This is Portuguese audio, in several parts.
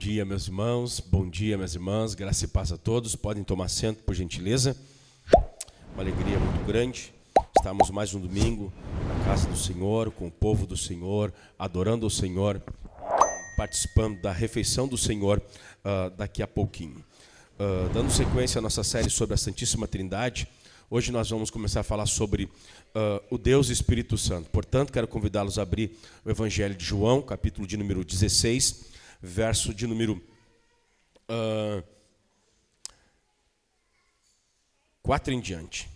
dia, meus irmãos. Bom dia, minhas irmãs. Graça e paz a todos. Podem tomar assento, por gentileza. Uma alegria muito grande. Estamos mais um domingo na casa do Senhor, com o povo do Senhor, adorando o Senhor, participando da refeição do Senhor daqui a pouquinho. Dando sequência à nossa série sobre a Santíssima Trindade, hoje nós vamos começar a falar sobre o Deus Espírito Santo. Portanto, quero convidá-los a abrir o Evangelho de João, capítulo de número 16, verso de número 4 em diante.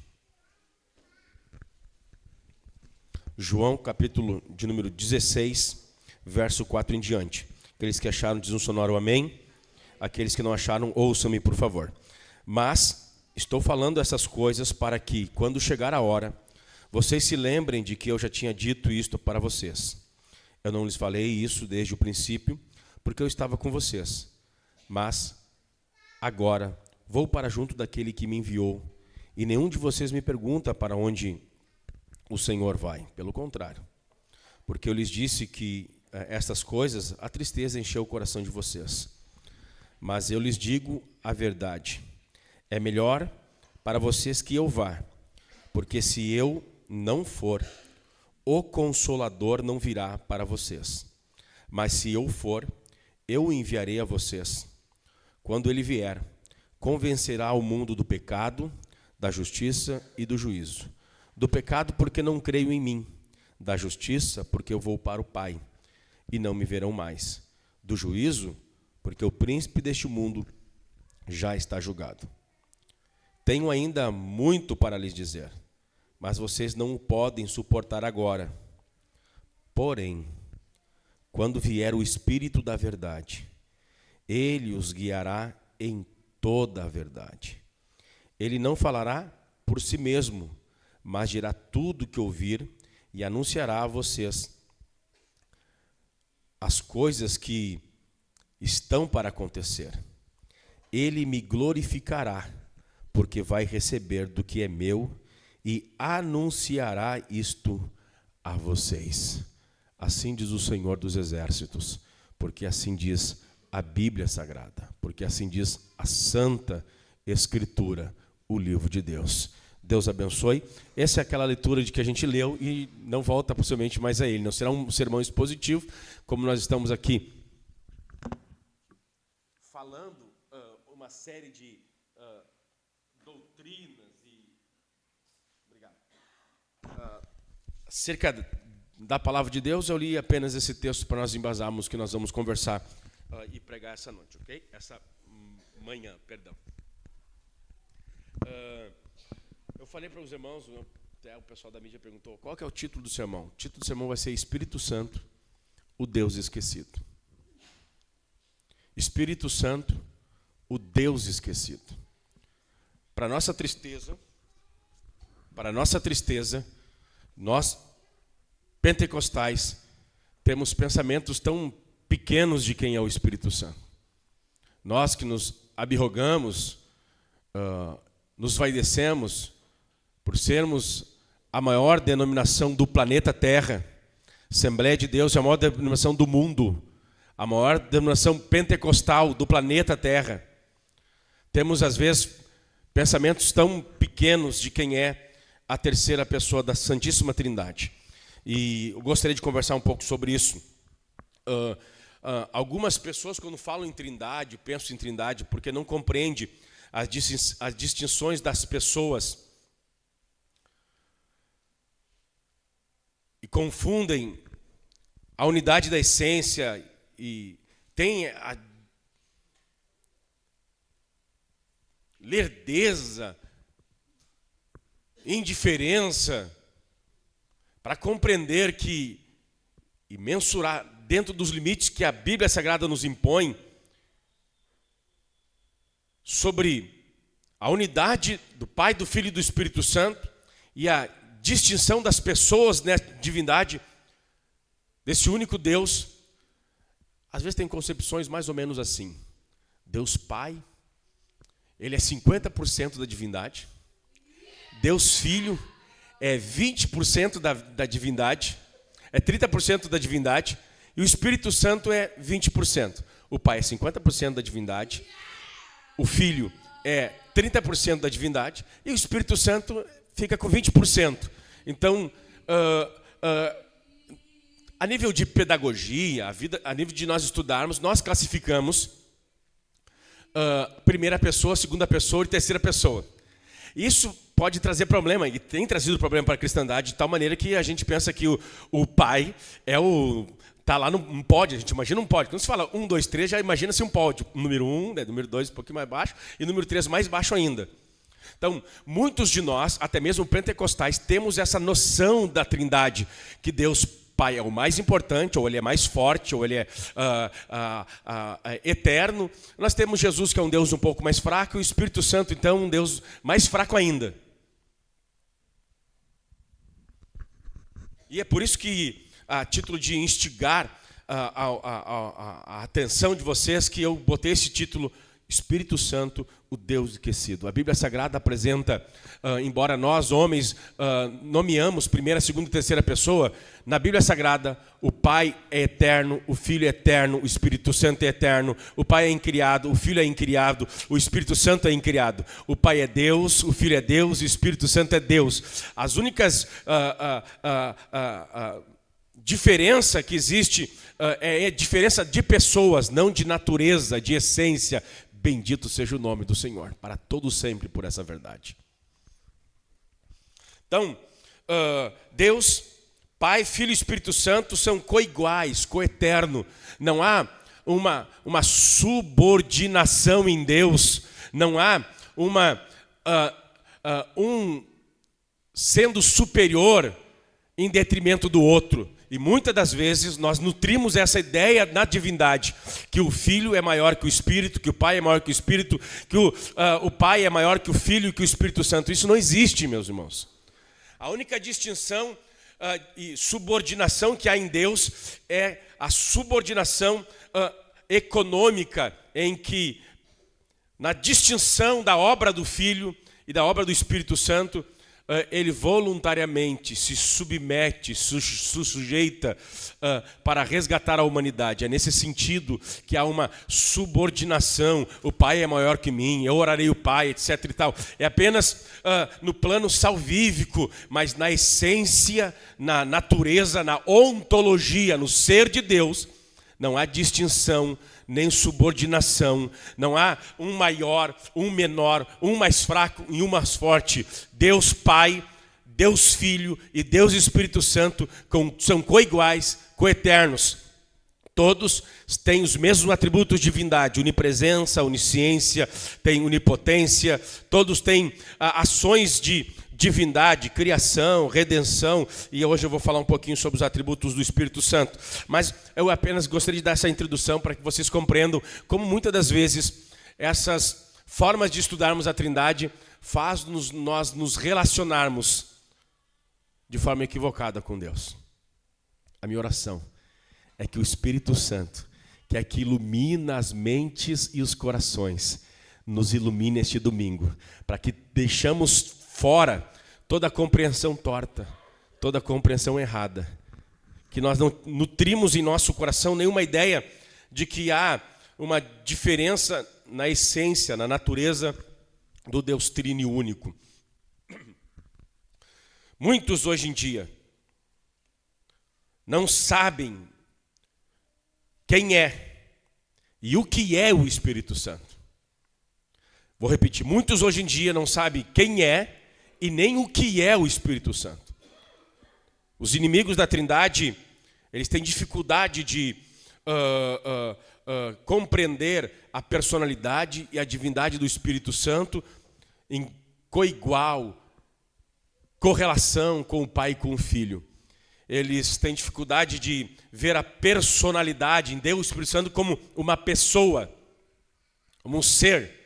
João, capítulo de número 16, verso 4 em diante. Aqueles que acharam, diz um sonoro amém. Aqueles que não acharam, ouçam-me, por favor. Mas estou falando essas coisas para que, quando chegar a hora, vocês se lembrem de que eu já tinha dito isto para vocês. Eu não lhes falei isso desde o princípio, porque eu estava com vocês. Mas, agora, vou para junto daquele que me enviou, e nenhum de vocês me pergunta para onde o Senhor vai. Pelo contrário, porque eu lhes disse que estas coisas, a tristeza encheu o coração de vocês. Mas eu lhes digo a verdade. É melhor para vocês que eu vá, porque se eu não for, o Consolador não virá para vocês. Mas se eu for, eu o enviarei a vocês. Quando ele vier, convencerá o mundo do pecado, da justiça e do juízo. Do pecado, porque não creio em mim. Da justiça, porque eu vou para o Pai, e não me verão mais. Do juízo, porque o príncipe deste mundo já está julgado. Tenho ainda muito para lhes dizer, mas vocês não o podem suportar agora. Porém, quando vier o Espírito da verdade, ele os guiará em toda a verdade. Ele não falará por si mesmo, mas dirá tudo o que ouvir e anunciará a vocês as coisas que estão para acontecer. Ele me glorificará, porque vai receber do que é meu e anunciará isto a vocês. Assim diz o Senhor dos Exércitos, porque assim diz a Bíblia Sagrada, porque assim diz a Santa Escritura, o livro de Deus. Deus abençoe. Essa é aquela leitura de que a gente leu e não volta possivelmente mais a ele. Não será um sermão expositivo, como nós estamos aqui falando uma série de doutrinas e acerca da palavra de Deus. Eu li apenas esse texto para nós embasarmos que nós vamos conversar e pregar essa noite, ok? Essa manhã, perdão. Eu falei para os irmãos, até o pessoal da mídia perguntou, qual que é o título do sermão? O título do sermão vai ser Espírito Santo, o Deus esquecido. Espírito Santo, o Deus esquecido. Para nossa tristeza, nós, pentecostais, temos pensamentos tão pequenos de quem é o Espírito Santo. Nós que nos abirrogamos, nos vaidecemos, por sermos a maior denominação do planeta Terra. Assembleia de Deus é a maior denominação do mundo, a maior denominação pentecostal do planeta Terra. Temos, às vezes, pensamentos tão pequenos de quem é a terceira pessoa da Santíssima Trindade. E eu gostaria de conversar um pouco sobre isso. Algumas pessoas, quando falam em Trindade, pensam em Trindade porque não compreendem as distinções das pessoas e confundem a unidade da essência e têm a lerdeza, indiferença para compreender que e mensurar dentro dos limites que a Bíblia Sagrada nos impõe sobre a unidade do Pai, do Filho e do Espírito Santo e a distinção das pessoas na divindade desse único Deus. Às vezes tem concepções mais ou menos assim. Deus Pai, ele é 50% da divindade. Deus Filho é 20% da divindade, é 30% da divindade, e o Espírito Santo é 20%. o Pai é 50% da divindade, o Filho é 30% da divindade e o Espírito Santo fica com 20%. Então, a nível de pedagogia, a nível de nós estudarmos, nós classificamos primeira pessoa, segunda pessoa e terceira pessoa. Isso pode trazer problema, e tem trazido problema para a cristandade, de tal maneira que a gente pensa que o Pai está lá num pódio, a gente imagina um pódio. Quando se fala 1, 2, 3, já imagina-se um pódio. Número 1, né, número 2 um pouquinho mais baixo, e número 3 mais baixo ainda. Então, muitos de nós, até mesmo pentecostais, temos essa noção da trindade, que Deus Pai é o mais importante, ou ele é mais forte, ou ele é eterno. Nós temos Jesus, que é um Deus um pouco mais fraco, e o Espírito Santo, então, um Deus mais fraco ainda. E é por isso que, a título de instigar a atenção de vocês, que eu botei esse título, Espírito Santo, o Deus esquecido. A Bíblia Sagrada apresenta, embora nós, homens, nomeamos primeira, segunda e terceira pessoa, na Bíblia Sagrada, o Pai é eterno, o Filho é eterno, o Espírito Santo é eterno, o Pai é incriado, o Filho é incriado, o Espírito Santo é incriado. O Pai é Deus, o Filho é Deus, o Espírito Santo é Deus. As únicas diferença que existe é diferença de pessoas, não de natureza, de essência. Bendito seja o nome do Senhor, para todo sempre por essa verdade. Então, Deus, Pai, Filho e Espírito Santo são coiguais, coeterno. Não há uma subordinação em Deus, não há um sendo superior em detrimento do outro. E muitas das vezes nós nutrimos essa ideia na divindade, que o Filho é maior que o Espírito, que o Pai é maior que o Espírito, que o Pai é maior que o Filho e que o Espírito Santo. Isso não existe, meus irmãos. A única distinção e subordinação que há em Deus é a subordinação econômica, em que, na distinção da obra do Filho e da obra do Espírito Santo, ele voluntariamente se submete, se sujeita para resgatar a humanidade. É nesse sentido que há uma subordinação. O Pai é maior que mim, eu orarei o Pai, etc. e tal. É apenas no plano salvífico, mas na essência, na natureza, na ontologia, no ser de Deus, não há distinção, nem subordinação. Não há um maior, um menor, um mais fraco e um mais forte. Deus Pai, Deus Filho e Deus Espírito Santo são coiguais, coeternos. Todos têm os mesmos atributos de divindade, onipresença, onisciência, têm onipotência, todos têm ações de divindade, criação, redenção, e hoje eu vou falar um pouquinho sobre os atributos do Espírito Santo. Mas eu apenas gostaria de dar essa introdução para que vocês compreendam como muitas das vezes essas formas de estudarmos a Trindade faz nós nos relacionarmos de forma equivocada com Deus. A minha oração é que o Espírito Santo, que é que ilumina as mentes e os corações, nos ilumine este domingo, para que deixamos fora toda a compreensão torta, toda a compreensão errada. Que nós não nutrimos em nosso coração nenhuma ideia de que há uma diferença na essência, na natureza do Deus Trino e único. Muitos hoje em dia não sabem quem é e o que é o Espírito Santo. Vou repetir, muitos hoje em dia não sabem quem é e nem o que é o Espírito Santo. Os inimigos da Trindade, eles têm dificuldade de compreender a personalidade e a divindade do Espírito Santo em coigual correlação com o Pai e com o Filho. Eles têm dificuldade de ver a personalidade em Deus, o Espírito Santo, como uma pessoa, como um ser.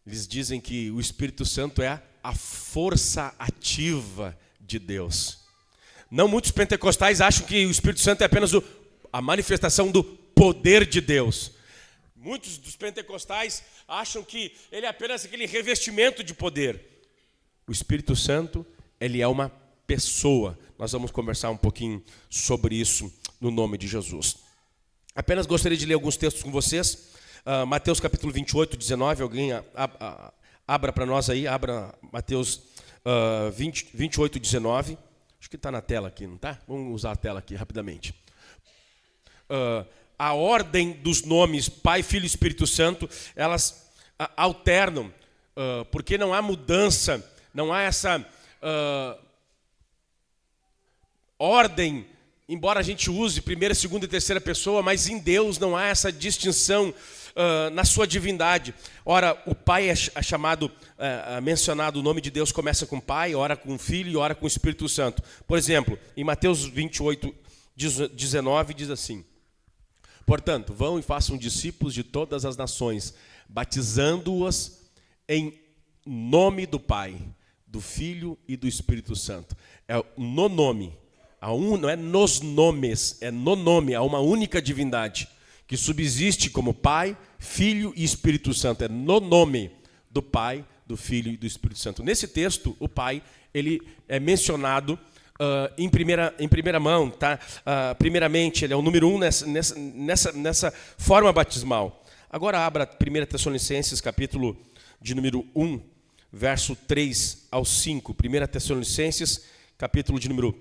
Eles dizem que o Espírito Santo é a força ativa de Deus. Não muitos pentecostais acham que o Espírito Santo é apenas a manifestação do poder de Deus. Muitos dos pentecostais acham que ele é apenas aquele revestimento de poder. O Espírito Santo, ele é uma pessoa. Nós vamos conversar um pouquinho sobre isso no nome de Jesus. Apenas gostaria de ler alguns textos com vocês. Mateus capítulo 28, 19. Alguém abra para nós aí. Abra Mateus 28, 19. Acho que está na tela aqui, não está? Vamos usar a tela aqui rapidamente. A ordem dos nomes Pai, Filho e Espírito Santo, elas alternam, porque não há mudança, não há essa ordem, embora a gente use primeira, segunda e terceira pessoa, mas em Deus não há essa distinção na sua divindade. Ora, o Pai é chamado, mencionado, o nome de Deus começa com Pai, ora com Filho e ora com Espírito Santo. Por exemplo, em Mateus 28, 19, diz assim: portanto, vão e façam discípulos de todas as nações, batizando-os em nome do Pai, do Filho e do Espírito Santo. É no nome, não é nos nomes, é no nome, há uma única divindade que subsiste como Pai, Filho e Espírito Santo. É no nome do Pai, do Filho e do Espírito Santo. Nesse texto, o Pai, ele é mencionado em primeira mão, tá? Primeiramente, ele é o número 1 nessa forma batismal. Agora abra 1 Tessalonicenses, capítulo de número 1, verso 3 ao 5. 1 Tessalonicenses, capítulo de número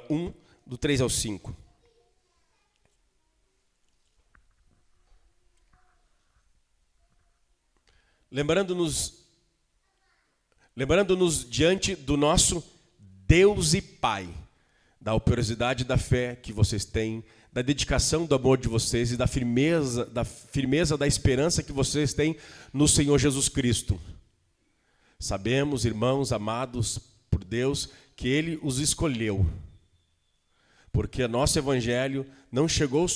1, do 3 ao 5. Lembrando-nos diante do nosso Deus e Pai, da operosidade da fé que vocês têm, da dedicação do amor de vocês e da firmeza da esperança que vocês têm no Senhor Jesus Cristo. Sabemos, irmãos amados por Deus, que Ele os escolheu, porque o nosso Evangelho não chegou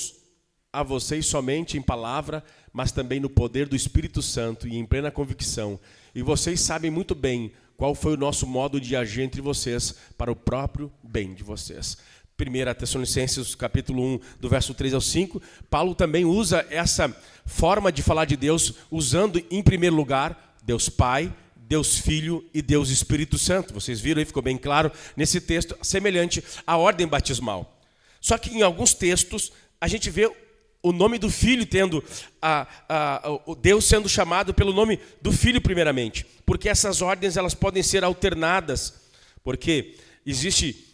a vocês somente em palavra, mas também no poder do Espírito Santo e em plena convicção. E vocês sabem muito bem qual foi o nosso modo de agir entre vocês para o próprio bem de vocês. 1 Tessalonicenses, capítulo 1, do verso 3 ao 5, Paulo também usa essa forma de falar de Deus, usando em primeiro lugar Deus Pai, Deus Filho e Deus Espírito Santo. Vocês viram aí, ficou bem claro nesse texto, semelhante à ordem batismal. Só que em alguns textos a gente vê o nome do Filho tendo, o Deus sendo chamado pelo nome do Filho primeiramente. Porque essas ordens elas podem ser alternadas, porque existe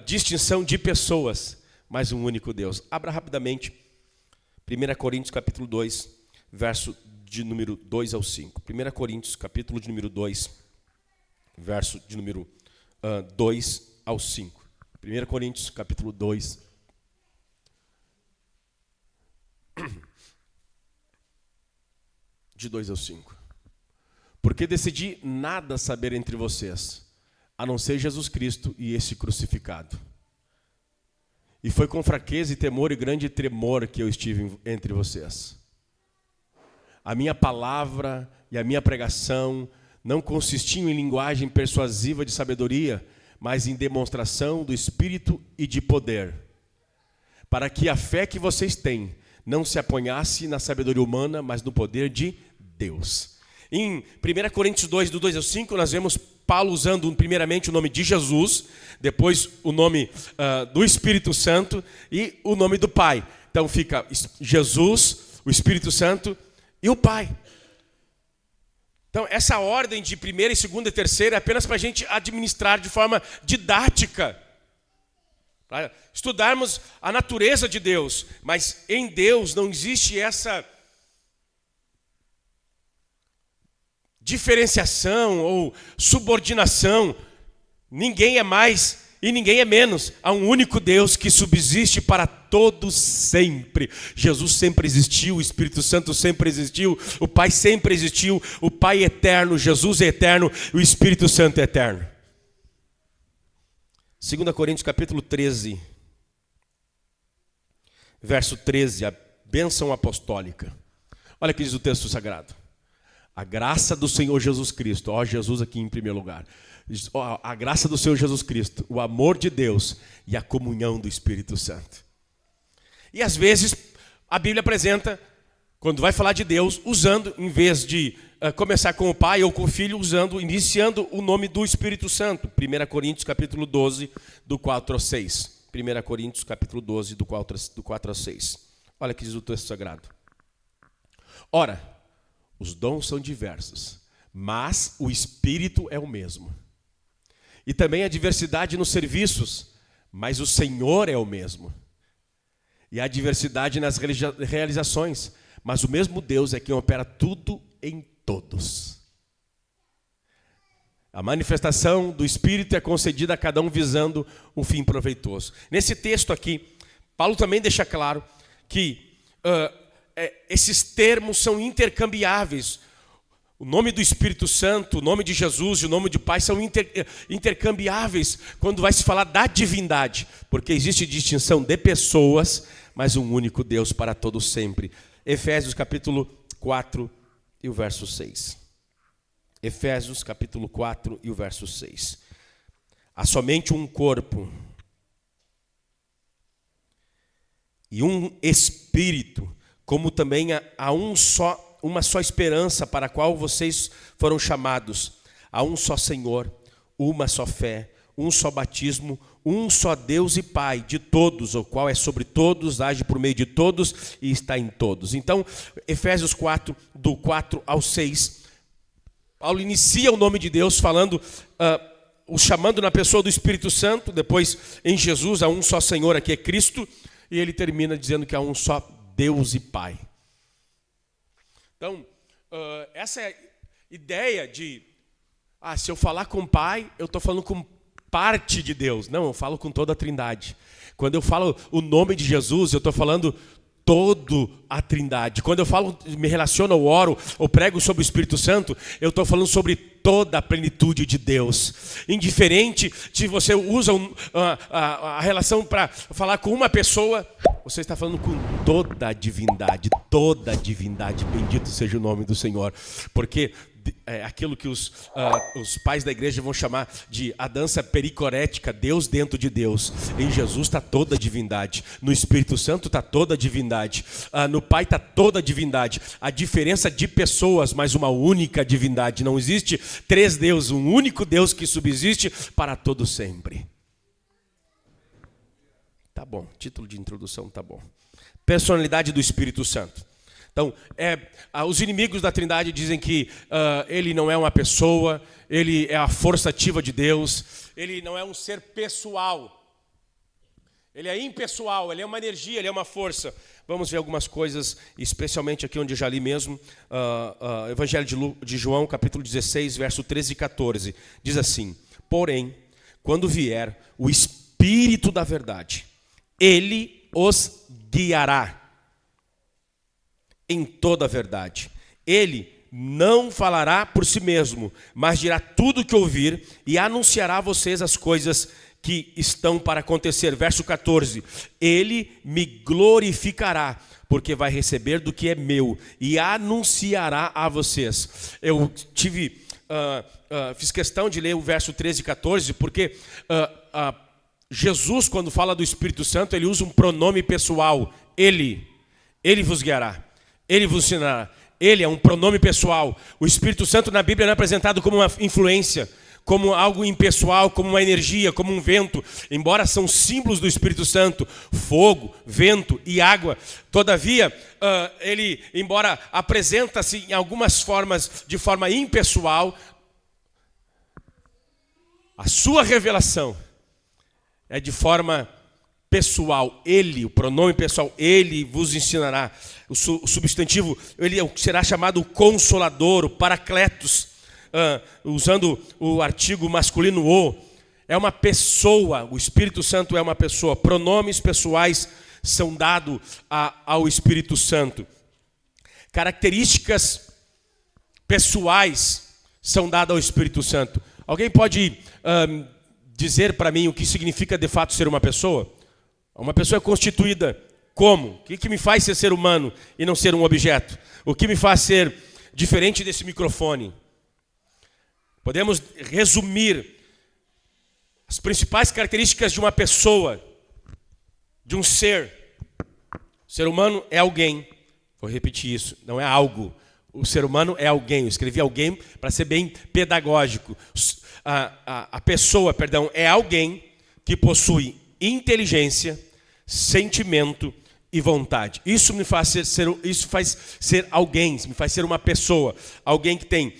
distinção de pessoas, mas um único Deus. Abra rapidamente 1 Coríntios capítulo 2, verso de número 2 ao 5. 1 Coríntios capítulo de número 2, verso de número 2 ao 5. 1 Coríntios capítulo 2, de 2 ao 5. Porque decidi nada saber entre vocês, a não ser Jesus Cristo e esse crucificado. E foi com fraqueza e temor e grande tremor que eu estive entre vocês. A minha palavra e a minha pregação não consistiam em linguagem persuasiva de sabedoria, mas em demonstração do Espírito e de poder, para que a fé que vocês têm não se apoiasse na sabedoria humana, mas no poder de Deus. Em 1 Coríntios 2, do 2 ao 5, nós vemos Paulo usando primeiramente o nome de Jesus, depois o nome do Espírito Santo e o nome do Pai. Então fica Jesus, o Espírito Santo e o Pai. Então essa ordem de primeira, segunda e terceira é apenas para a gente administrar de forma didática, para estudarmos a natureza de Deus, mas em Deus não existe essa diferenciação ou subordinação. Ninguém é mais e ninguém é menos. Há um único Deus que subsiste para todos sempre. Jesus sempre existiu, o Espírito Santo sempre existiu, o Pai sempre existiu, o Pai é eterno, Jesus é eterno, o Espírito Santo é eterno. 2 Coríntios capítulo 13, verso 13, a bênção apostólica. Olha o que diz o texto sagrado. A graça do Senhor Jesus Cristo, ó Jesus aqui em primeiro lugar, a graça do Senhor Jesus Cristo, o amor de Deus e a comunhão do Espírito Santo. E às vezes a Bíblia apresenta, quando vai falar de Deus, usando, em vez de começar com o Pai ou com o Filho, iniciando o nome do Espírito Santo. 1 Coríntios capítulo 12, do 4 ao 6. 1 Coríntios capítulo 12, do 4 ao 6. Olha o que diz o texto sagrado. Ora, os dons são diversos, mas o Espírito é o mesmo. E também há diversidade nos serviços, mas o Senhor é o mesmo. E há diversidade nas realizações, mas o mesmo Deus é quem opera tudo em todos. A manifestação do Espírito é concedida a cada um visando um fim proveitoso. Nesse texto aqui, Paulo também deixa claro que esses termos são intercambiáveis. O nome do Espírito Santo, o nome de Jesus e o nome de Pai são intercambiáveis quando vai se falar da divindade, porque existe distinção de pessoas, mas um único Deus para todos sempre. Efésios capítulo 4 e o verso 6. Efésios capítulo 4 e o verso 6. Há somente um corpo e um Espírito, como também há uma só esperança para a qual vocês foram chamados. Há um só Senhor, uma só fé, um só batismo, um só Deus e Pai de todos, o qual é sobre todos, age por meio de todos e está em todos. Então, Efésios 4, do 4 ao 6, Paulo inicia o nome de Deus falando, o chamando na pessoa do Espírito Santo, depois em Jesus, há um só Senhor, aqui é Cristo, e ele termina dizendo que há um só Deus e Pai. Então, essa é a ideia de, se eu falar com o Pai, eu estou falando com parte de Deus. Não, eu falo com toda a Trindade. Quando eu falo o nome de Jesus, eu estou falando toda a Trindade. Quando eu falo, me relaciono, eu oro, ou prego sobre o Espírito Santo, eu estou falando sobre toda a plenitude de Deus. Indiferente se você usa a relação para falar com uma pessoa, você está falando com toda a divindade, bendito seja o nome do Senhor. Porque é aquilo que os pais da igreja vão chamar de a dança pericorética, Deus dentro de Deus. Em Jesus está toda a divindade, no Espírito Santo está toda a divindade, no Pai está toda a divindade. A diferença de pessoas, mas uma única divindade. Não existe três deuses, um único Deus que subsiste para todo sempre. Tá bom, título de introdução tá bom. Personalidade do Espírito Santo. Então, os inimigos da Trindade dizem que ele não é uma pessoa, ele é a força ativa de Deus, ele não é um ser pessoal, ele é impessoal, ele é uma energia, ele é uma força. Vamos ver algumas coisas, especialmente aqui onde eu já li mesmo, Evangelho de João, capítulo 16, verso 13 e 14. Diz assim: porém, quando vier o Espírito da verdade, ele os guiará em toda a verdade. Ele não falará por si mesmo, mas dirá tudo o que ouvir e anunciará a vocês as coisas que estão para acontecer. Verso 14: ele me glorificará, porque vai receber do que é meu e anunciará a vocês. Eu fiz questão de ler o verso 13 e 14, porque Jesus, quando fala do Espírito Santo, ele usa um pronome pessoal. Ele vos guiará. Ele vos ensinará. Ele é um pronome pessoal. O Espírito Santo na Bíblia não é apresentado como uma influência, como algo impessoal, como uma energia, como um vento. Embora são símbolos do Espírito Santo, fogo, vento e água. Todavia, ele, embora apresenta-se em algumas formas, de forma impessoal, a sua revelação é de forma pessoal. Ele, o pronome pessoal, ele vos ensinará. O substantivo, ele será chamado Consolador, o Paracletos, usando o artigo masculino o. É uma pessoa, o Espírito Santo é uma pessoa. Pronomes pessoais são dados ao Espírito Santo. Características pessoais são dadas ao Espírito Santo. Alguém pode dizer para mim o que significa de fato ser uma pessoa? Uma pessoa é constituída como? O que me faz ser humano e não ser um objeto? O que me faz ser diferente desse microfone? Podemos resumir as principais características de uma pessoa, de um ser. O ser humano é alguém. Vou repetir isso, não é algo. O ser humano é alguém. Eu escrevi alguém para ser bem pedagógico. A pessoa, é alguém que possui inteligência, sentimento e vontade. Isso me faz ser alguém, me faz ser uma pessoa, alguém que tem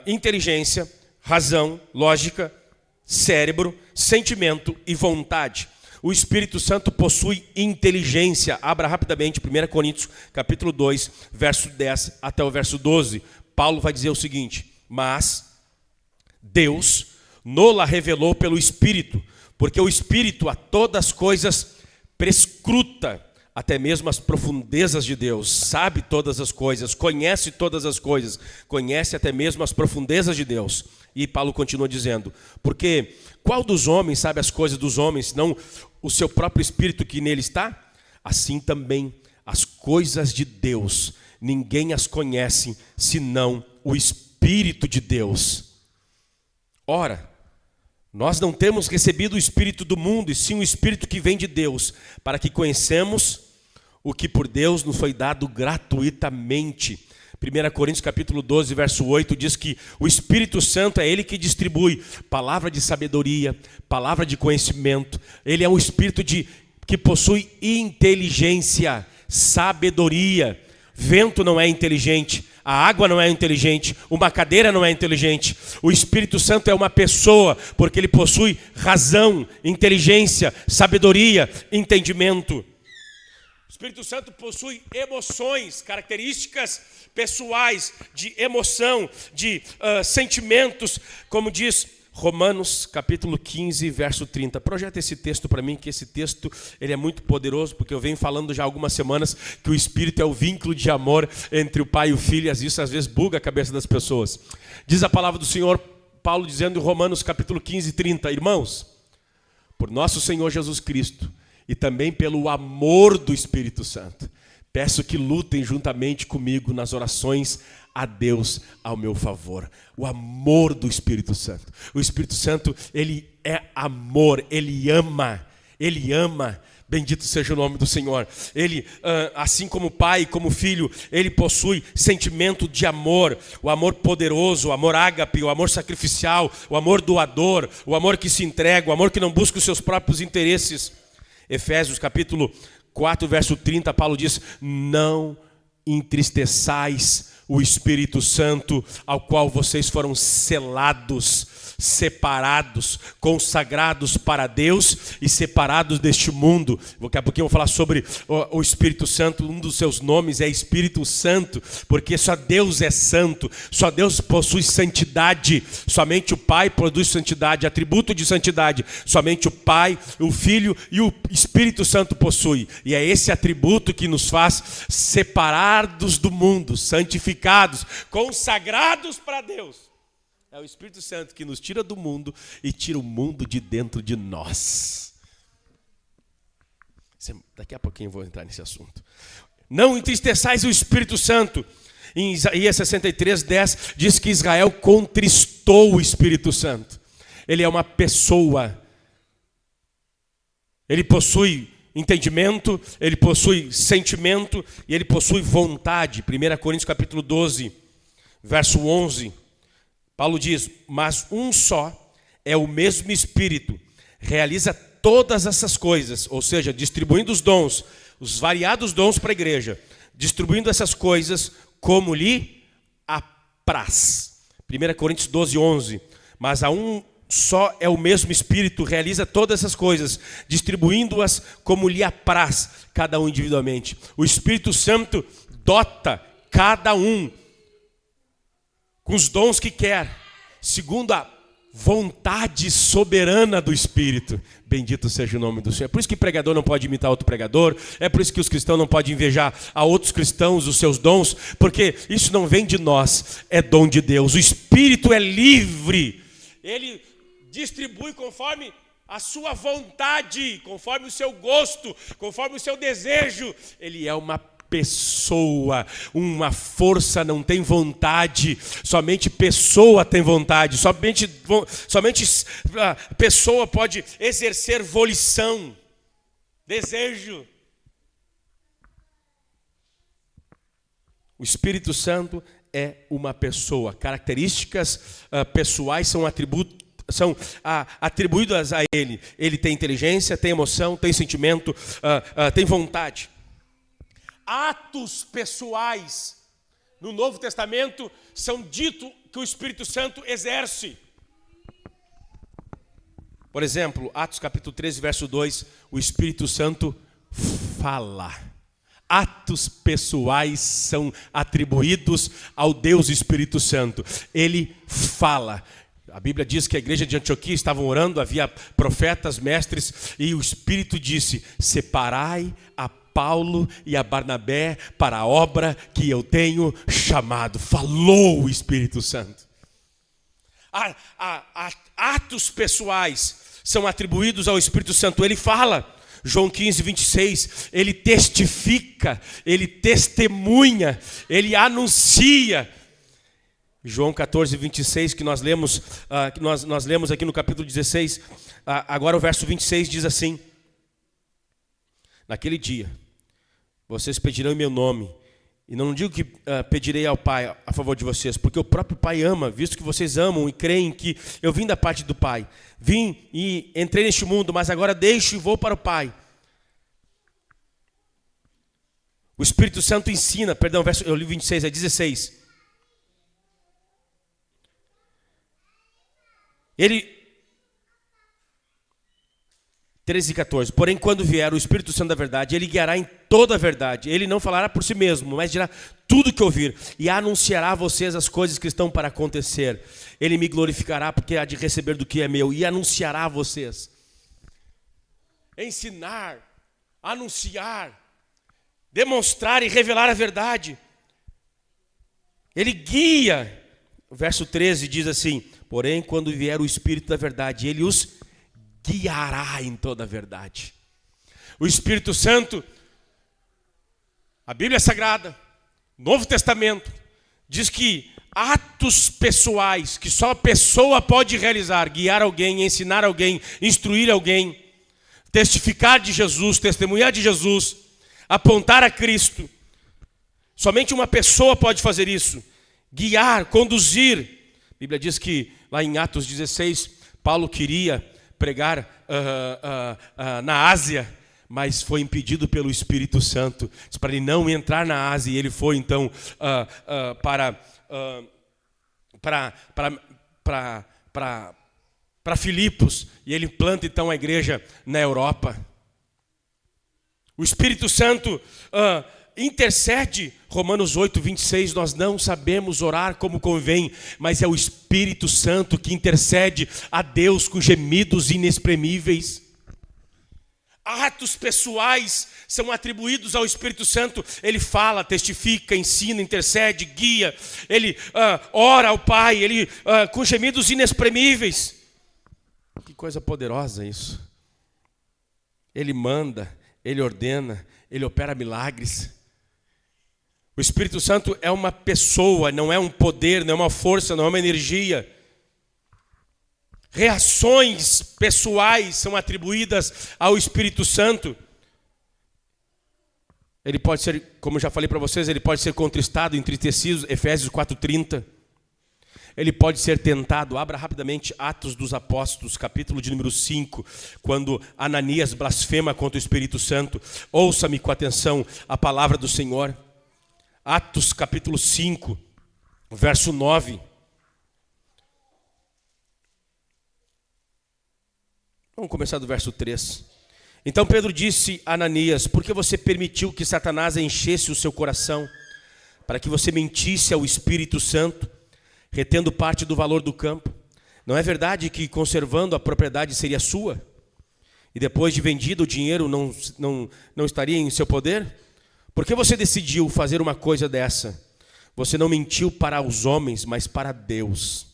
inteligência, razão, lógica, cérebro, sentimento e vontade. O Espírito Santo possui inteligência. Abra rapidamente 1 Coríntios, capítulo 2, verso 10 até o verso 12. Paulo vai dizer o seguinte: mas Deus nola revelou pelo Espírito, porque o Espírito a todas as coisas prescruta, até mesmo as profundezas de Deus, sabe todas as coisas, conhece todas as coisas, conhece até mesmo as profundezas de Deus. E Paulo continua dizendo: porque qual dos homens sabe as coisas dos homens, senão o seu próprio Espírito que nele está? Assim também as coisas de Deus, ninguém as conhece, senão o Espírito de Deus. Ora, nós não temos recebido o Espírito do mundo, e sim o Espírito que vem de Deus, para que conheçamos o que por Deus nos foi dado gratuitamente. 1 Coríntios capítulo 12, verso 8, diz que o Espírito Santo é Ele que distribui palavra de sabedoria, palavra de conhecimento. Ele é um Espírito que possui inteligência, sabedoria. Vento não é inteligente, a água não é inteligente, uma cadeira não é inteligente. O Espírito Santo é uma pessoa, porque ele possui razão, inteligência, sabedoria, entendimento. O Espírito Santo possui emoções, características pessoais, de emoção, de sentimentos, como diz Romanos capítulo 15, verso 30. Projeta esse texto para mim, que esse texto ele é muito poderoso, porque eu venho falando já há algumas semanas que o Espírito é o vínculo de amor entre o Pai e o Filho, e isso às vezes buga a cabeça das pessoas. Diz a palavra do Senhor, Paulo dizendo em Romanos capítulo 15, 30, irmãos, por nosso Senhor Jesus Cristo, e também pelo amor do Espírito Santo, peço que lutem juntamente comigo nas orações a Deus ao meu favor. O amor do Espírito Santo. O Espírito Santo, ele é amor, ele ama. Bendito seja o nome do Senhor. Ele, assim como pai, como filho, ele possui sentimento de amor. O amor poderoso, o amor ágape, o amor sacrificial, o amor doador, o amor que se entrega, o amor que não busca os seus próprios interesses. Efésios capítulo 4, verso 30, Paulo diz: não entristeçais o Espírito Santo, ao qual vocês foram selados, separados, consagrados para Deus e separados deste mundo. Daqui a pouquinho eu vou falar sobre o Espírito Santo. Um dos seus nomes é Espírito Santo, porque só Deus é santo, só Deus possui santidade, somente o Pai produz santidade, atributo de santidade, somente o Pai, o Filho e o Espírito Santo possui, e é esse atributo que nos faz separados do mundo, santificados, consagrados para Deus. É o Espírito Santo que nos tira do mundo e tira o mundo de dentro de nós. Daqui a pouquinho eu vou entrar nesse assunto. Não entristeçais o Espírito Santo. Em Isaías 63, 10, diz que Israel contristou o Espírito Santo. Ele é uma pessoa. Ele possui entendimento, ele possui sentimento e ele possui vontade. 1 Coríntios capítulo 12, verso 11. Paulo diz: mas um só é o mesmo Espírito, realiza todas essas coisas, ou seja, distribuindo os dons, os variados dons para a igreja, distribuindo essas coisas como lhe apraz. 1 Coríntios 12, 11. Mas a um só é o mesmo Espírito, realiza todas essas coisas, distribuindo-as como lhe apraz, cada um individualmente. O Espírito Santo dota cada um com os dons que quer, segundo a vontade soberana do Espírito. Bendito seja o nome do Senhor. É por isso que pregador não pode imitar outro pregador, é por isso que os cristãos não podem invejar a outros cristãos os seus dons, porque isso não vem de nós, é dom de Deus. O Espírito é livre, ele distribui conforme a sua vontade, conforme o seu gosto, conforme o seu desejo. Ele é uma pessoa, uma força não tem vontade, somente pessoa tem vontade, somente pessoa pode exercer volição, desejo. O Espírito Santo é uma pessoa, características pessoais são atribuídas a ele. Ele tem inteligência, tem emoção, tem sentimento, tem vontade. Atos pessoais no Novo Testamento são dito que o Espírito Santo exerce. Por exemplo, Atos capítulo 13, verso 2, o Espírito Santo fala. Atos pessoais são atribuídos ao Deus Espírito Santo. Ele fala. A Bíblia diz que a igreja de Antioquia estavam orando, havia profetas, mestres, e o Espírito disse: separai a Paulo e a Barnabé para a obra que eu tenho chamado. Falou o Espírito Santo. Atos pessoais são atribuídos ao Espírito Santo. Ele fala. João 15, 26, ele testifica, ele testemunha, ele anuncia. João 14, 26, que nós lemos, nós lemos aqui no capítulo 16, agora o verso 26 diz assim: naquele dia, vocês pedirão em meu nome, e não digo que pedirei ao Pai a favor de vocês, porque o próprio Pai ama, visto que vocês amam e creem que eu vim da parte do Pai. Vim e entrei neste mundo, mas agora deixo e vou para o Pai. O Espírito Santo ensina, eu li 26, é 16. Ele, 13 e 14, porém quando vier o Espírito Santo da verdade, ele guiará em toda a verdade. Ele não falará por si mesmo, mas dirá tudo que ouvir e anunciará a vocês as coisas que estão para acontecer. Ele me glorificará porque há de receber do que é meu e anunciará a vocês. Ensinar, anunciar, demonstrar e revelar a verdade. Ele guia. O verso 13 diz assim: porém quando vier o Espírito da verdade, ele os guiará em toda a verdade. O Espírito Santo, a Bíblia Sagrada, Novo Testamento, diz que atos pessoais que só a pessoa pode realizar, guiar alguém, ensinar alguém, instruir alguém, testificar de Jesus, testemunhar de Jesus, apontar a Cristo, somente uma pessoa pode fazer isso, guiar, conduzir. A Bíblia diz que lá em Atos 16, Paulo queria pregar na Ásia, mas foi impedido pelo Espírito Santo, para ele não entrar na Ásia, e ele foi então para Filipos, e ele planta então a igreja na Europa. O Espírito Santo intercede. Romanos 8, 26, nós não sabemos orar como convém, mas é o Espírito Santo que intercede a Deus com gemidos inexprimíveis. Atos pessoais são atribuídos ao Espírito Santo. Ele fala, testifica, ensina, intercede, guia. Ele ora ao Pai, ele com gemidos inexprimíveis. Que coisa poderosa isso. Ele manda, ele ordena, ele opera milagres. O Espírito Santo é uma pessoa, não é um poder, não é uma força, não é uma energia. Reações pessoais são atribuídas ao Espírito Santo. Ele pode ser, como já falei para vocês, ele pode ser contristado, entristecido, Efésios 4:30. Ele pode ser tentado. Abra rapidamente Atos dos Apóstolos, capítulo de número 5, quando Ananias blasfema contra o Espírito Santo. Ouça-me com atenção a palavra do Senhor. Atos capítulo 5, verso 9. Vamos começar do verso 3. Então Pedro disse a Ananias: por que você permitiu que Satanás enchesse o seu coração, para que você mentisse ao Espírito Santo, retendo parte do valor do campo? Não é verdade que conservando a propriedade seria sua? E depois de vendido o dinheiro não estaria em seu poder? Por que você decidiu fazer uma coisa dessa? Você não mentiu para os homens, mas para Deus.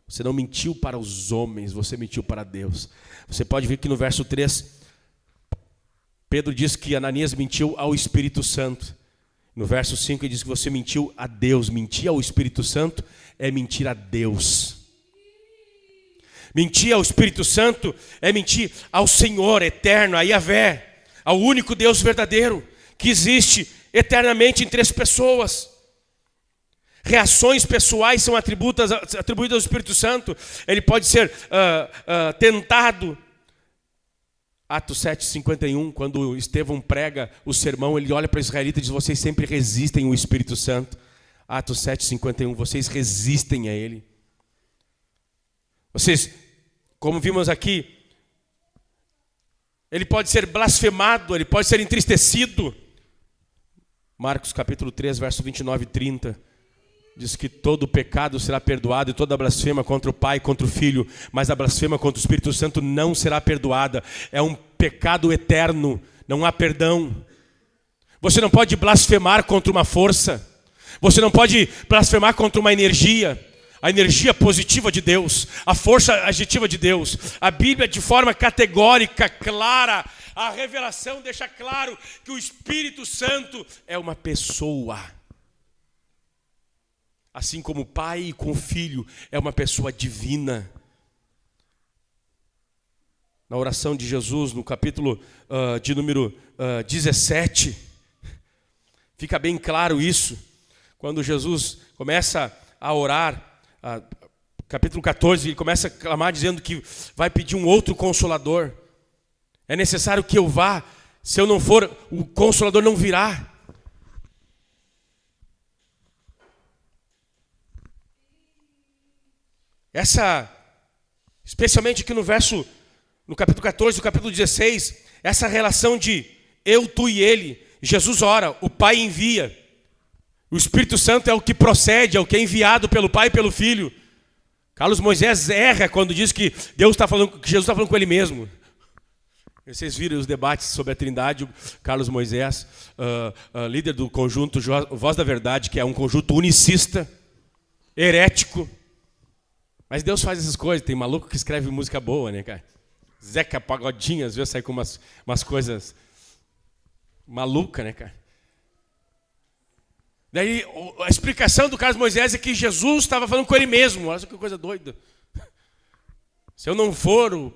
Você não mentiu para os homens, você mentiu para Deus. Você pode ver que no verso 3, Pedro diz que Ananias mentiu ao Espírito Santo. No verso 5 ele diz que você mentiu a Deus. Mentir ao Espírito Santo é mentir a Deus. Mentir ao Espírito Santo é mentir ao Senhor eterno, a Yahvé, ao único Deus verdadeiro, que existe eternamente em três pessoas. Reações pessoais são atribuídas ao Espírito Santo. Ele pode ser tentado. Atos 7:51, quando Estevão prega o sermão, ele olha para os israelitas e diz: vocês sempre resistem ao Espírito Santo. Atos 7:51, vocês resistem a ele. Vocês, como vimos aqui, ele pode ser blasfemado, ele pode ser entristecido. Marcos capítulo 3, verso 29 e 30. Diz que todo pecado será perdoado e toda blasfema contra o Pai, contra o Filho, mas a blasfema contra o Espírito Santo não será perdoada. É um pecado eterno, não há perdão. Você não pode blasfemar contra uma força. Você não pode blasfemar contra uma energia. A energia positiva de Deus, a força agitiva de Deus. A Bíblia, de forma categórica, clara, a revelação deixa claro que o Espírito Santo é uma pessoa. Assim como o Pai com o Filho é uma pessoa divina. Na oração de Jesus, no capítulo de número 17, fica bem claro isso. Quando Jesus começa a orar, capítulo 14, ele começa a clamar dizendo que vai pedir um outro Consolador. É necessário que eu vá, se eu não for, o Consolador não virá. Especialmente aqui no capítulo 14, no capítulo 16, essa relação de eu, tu e ele. Jesus ora, o Pai envia. O Espírito Santo é o que procede, é o que é enviado pelo Pai e pelo Filho. Carlos Moisés erra quando diz que Jesus está falando com ele mesmo. Vocês viram os debates sobre a Trindade, o Carlos Moisés, líder do conjunto Voz da Verdade, que é um conjunto unicista, herético. Mas Deus faz essas coisas. Tem maluco que escreve música boa, né, cara? Zeca Pagodinho, às vezes sai com umas coisas malucas, né, cara? Daí a explicação do Carlos Moisés é que Jesus estava falando com ele mesmo. Olha só que coisa doida. Se eu não for, o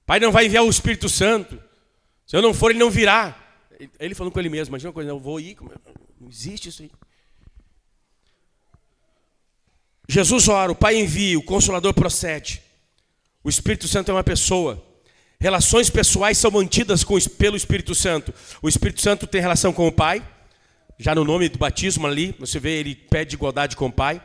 Pai não vai enviar o Espírito Santo. Se eu não for, ele não virá. Ele falando com ele mesmo. Imagina uma coisa, eu vou ir. Não existe isso aí. Jesus ora, o Pai envia, o Consolador procede. O Espírito Santo é uma pessoa. Relações pessoais são mantidas pelo Espírito Santo. O Espírito Santo tem relação com o Pai. Já no nome do batismo ali, você vê, ele pede igualdade com o Pai.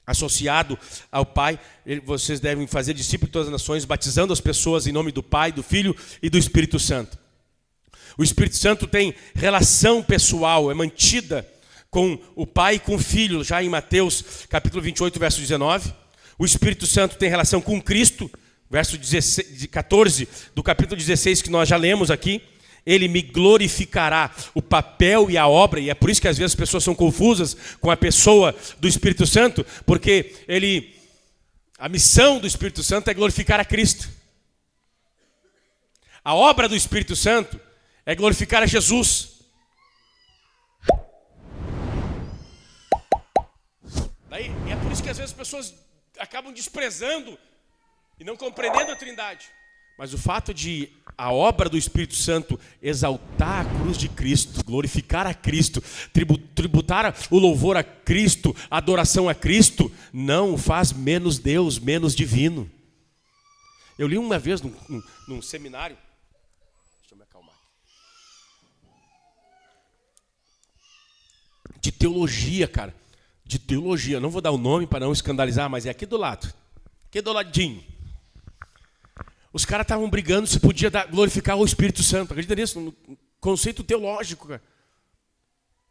Associado ao Pai, vocês devem fazer discípulos de todas as nações, batizando as pessoas em nome do Pai, do Filho e do Espírito Santo. O Espírito Santo tem relação pessoal, é mantida com o Pai e com o Filho, já em Mateus capítulo 28, verso 19. O Espírito Santo tem relação com Cristo, verso 14 do capítulo 16, que nós já lemos aqui. Ele me glorificará. O papel e a obra, e é por isso que às vezes as pessoas são confusas com a pessoa do Espírito Santo, porque a missão do Espírito Santo é glorificar a Cristo. A obra do Espírito Santo é glorificar a Jesus. E é por isso que às vezes as pessoas acabam desprezando e não compreendendo a Trindade. Mas o fato de a obra do Espírito Santo exaltar a cruz de Cristo, glorificar a Cristo, tributar o louvor a Cristo, a adoração a Cristo, não o faz menos Deus, menos divino. Eu li uma vez num seminário, deixa eu me acalmar, de teologia, cara. De teologia, não vou dar o nome para não escandalizar, mas é aqui do lado, aqui do ladinho. Os caras estavam brigando se podia glorificar o Espírito Santo. Acredita nisso? No conceito teológico, cara.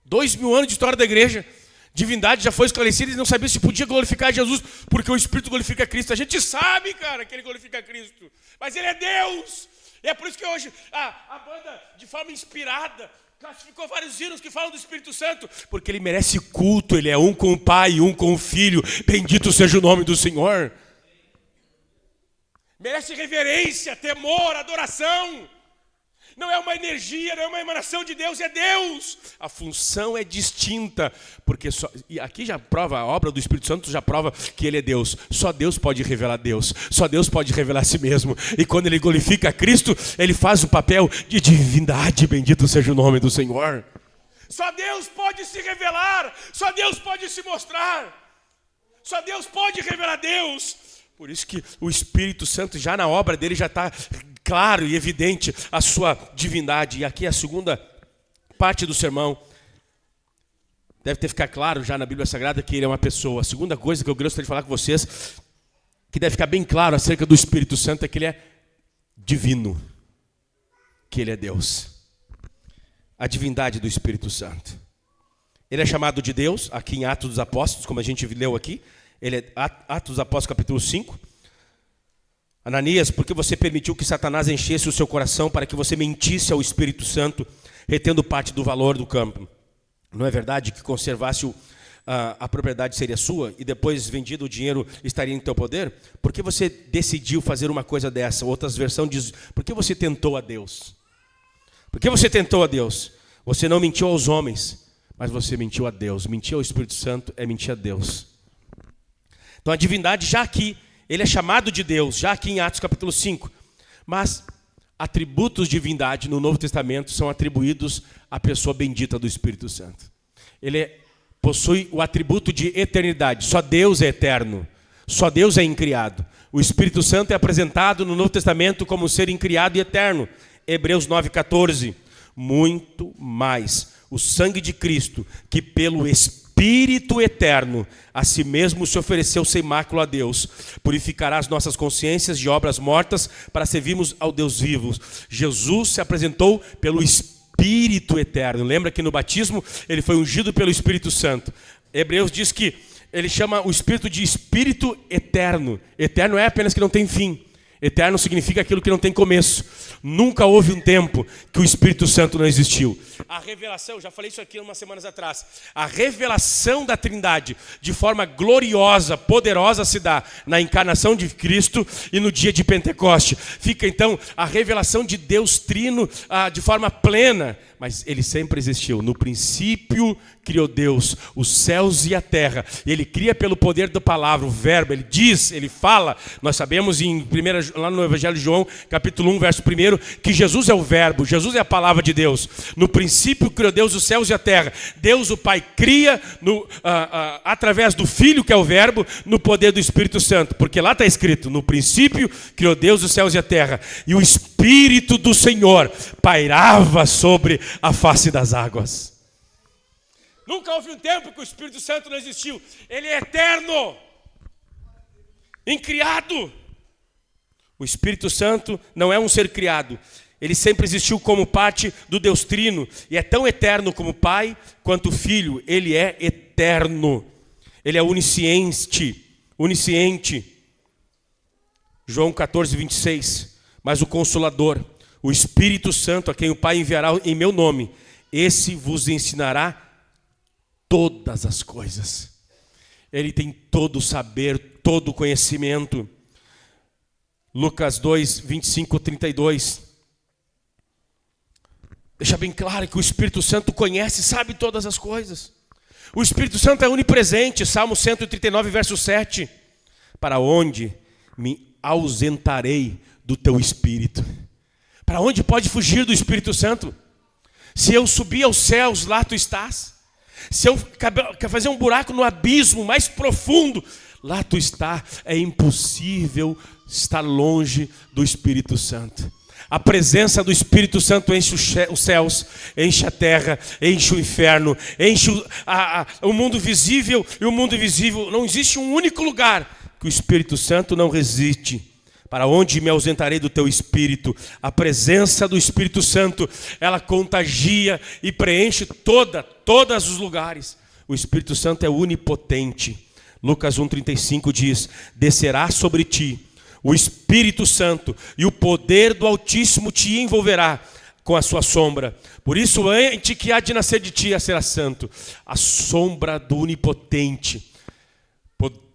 2000 anos de história da igreja, divindade já foi esclarecida e não sabia se podia glorificar Jesus, porque o Espírito glorifica Cristo. A gente sabe, cara, que ele glorifica Cristo, mas ele é Deus. E é por isso que hoje a banda, de forma inspirada, classificou vários hinos que falam do Espírito Santo, porque ele merece culto, ele é um com o Pai, um com o Filho. Bendito seja o nome do Senhor. Merece reverência, temor, adoração. Não é uma energia, não é uma emanação de Deus, é Deus. A função é distinta, porque e aqui já prova, a obra do Espírito Santo já prova que ele é Deus. Só Deus pode revelar Deus, só Deus pode revelar a si mesmo. E quando ele glorifica Cristo, ele faz o papel de divindade, bendito seja o nome do Senhor. Só Deus pode se revelar, só Deus pode se mostrar, só Deus pode revelar Deus. Por isso que o Espírito Santo, já na obra dele, já está claro e evidente a sua divindade. E aqui a segunda parte do sermão. Deve ter ficado claro já na Bíblia Sagrada que ele é uma pessoa. A segunda coisa que eu gostaria de falar com vocês, que deve ficar bem claro acerca do Espírito Santo, é que ele é divino, que ele é Deus. A divindade do Espírito Santo. Ele é chamado de Deus, aqui em Atos dos Apóstolos, como a gente leu aqui. Ele é Atos dos Apóstolos, capítulo 5. Ananias, porque você permitiu que Satanás enchesse o seu coração para que você mentisse ao Espírito Santo, retendo parte do valor do campo. Não é verdade que conservasse a propriedade seria sua e depois vendido o dinheiro estaria em teu poder? Por que você decidiu fazer uma coisa dessa? Outras versões dizem, por que você tentou a Deus? Por que você tentou a Deus? Você não mentiu aos homens, mas você mentiu a Deus. Mentir ao Espírito Santo é mentir a Deus. Então a divindade já aqui, ele é chamado de Deus, já aqui em Atos capítulo 5. Mas atributos de divindade no Novo Testamento são atribuídos à pessoa bendita do Espírito Santo. Ele possui o atributo de eternidade. Só Deus é eterno. Só Deus é incriado. O Espírito Santo é apresentado no Novo Testamento como um ser incriado e eterno. Hebreus 9,14. Muito mais o sangue de Cristo, que pelo Espírito eterno a si mesmo se ofereceu sem mácula a Deus, purificará as nossas consciências de obras mortas para servirmos ao Deus vivo. Jesus se apresentou pelo Espírito eterno. Lembra que no batismo ele foi ungido pelo Espírito Santo. Hebreus diz que ele chama o Espírito de Espírito eterno. Eterno é apenas que não tem fim. Eterno significa aquilo que não tem começo. Nunca houve um tempo que o Espírito Santo não existiu. A revelação, já falei isso aqui umas semanas atrás, a revelação da Trindade de forma gloriosa, poderosa se dá na encarnação de Cristo e no dia de Pentecoste. Fica então a revelação de Deus Trino de forma plena, mas ele sempre existiu. No princípio criou Deus os céus e a terra. E ele cria pelo poder da palavra, o verbo, ele diz, ele fala. Nós sabemos lá no Evangelho de João, capítulo 1, verso 1, que Jesus é o verbo, Jesus é a palavra de Deus. No princípio criou Deus os céus e a terra. Deus o Pai cria através do Filho, que é o verbo, no poder do Espírito Santo. Porque lá está escrito, no princípio criou Deus os céus e a terra. E o Espírito do Senhor pairava sobre a face das águas. Nunca houve um tempo que o Espírito Santo não existiu. Ele é eterno, incriado. O Espírito Santo não é um ser criado. Ele sempre existiu como parte do Deus Trino. E é tão eterno como o Pai quanto o Filho. Ele é eterno. Ele é onisciente. João 14, 26. Mas o Consolador, o Espírito Santo, a quem o Pai enviará em meu nome, esse vos ensinará todas as coisas. Ele tem todo o saber, todo o conhecimento. Lucas 2, 25, 32. Deixa bem claro que o Espírito Santo conhece, sabe todas as coisas. O Espírito Santo é onipresente. Salmo 139, verso 7. Para onde me ausentarei do teu Espírito? Para onde pode fugir do Espírito Santo? Se eu subir aos céus, lá tu estás. Se eu fazer um buraco no abismo mais profundo, lá tu está. É impossível estar longe do Espírito Santo. A presença do Espírito Santo enche os céus, enche a terra, enche o inferno, enche o mundo visível e o mundo invisível. Não existe um único lugar que o Espírito Santo não reside. Para onde me ausentarei do teu Espírito? A presença do Espírito Santo, ela contagia e preenche todos os lugares. O Espírito Santo é onipotente. Lucas 1,35 diz, descerá sobre ti o Espírito Santo e o poder do Altíssimo te envolverá com a sua sombra. Por isso, o ente que há de nascer de ti será santo. A sombra do onipotente.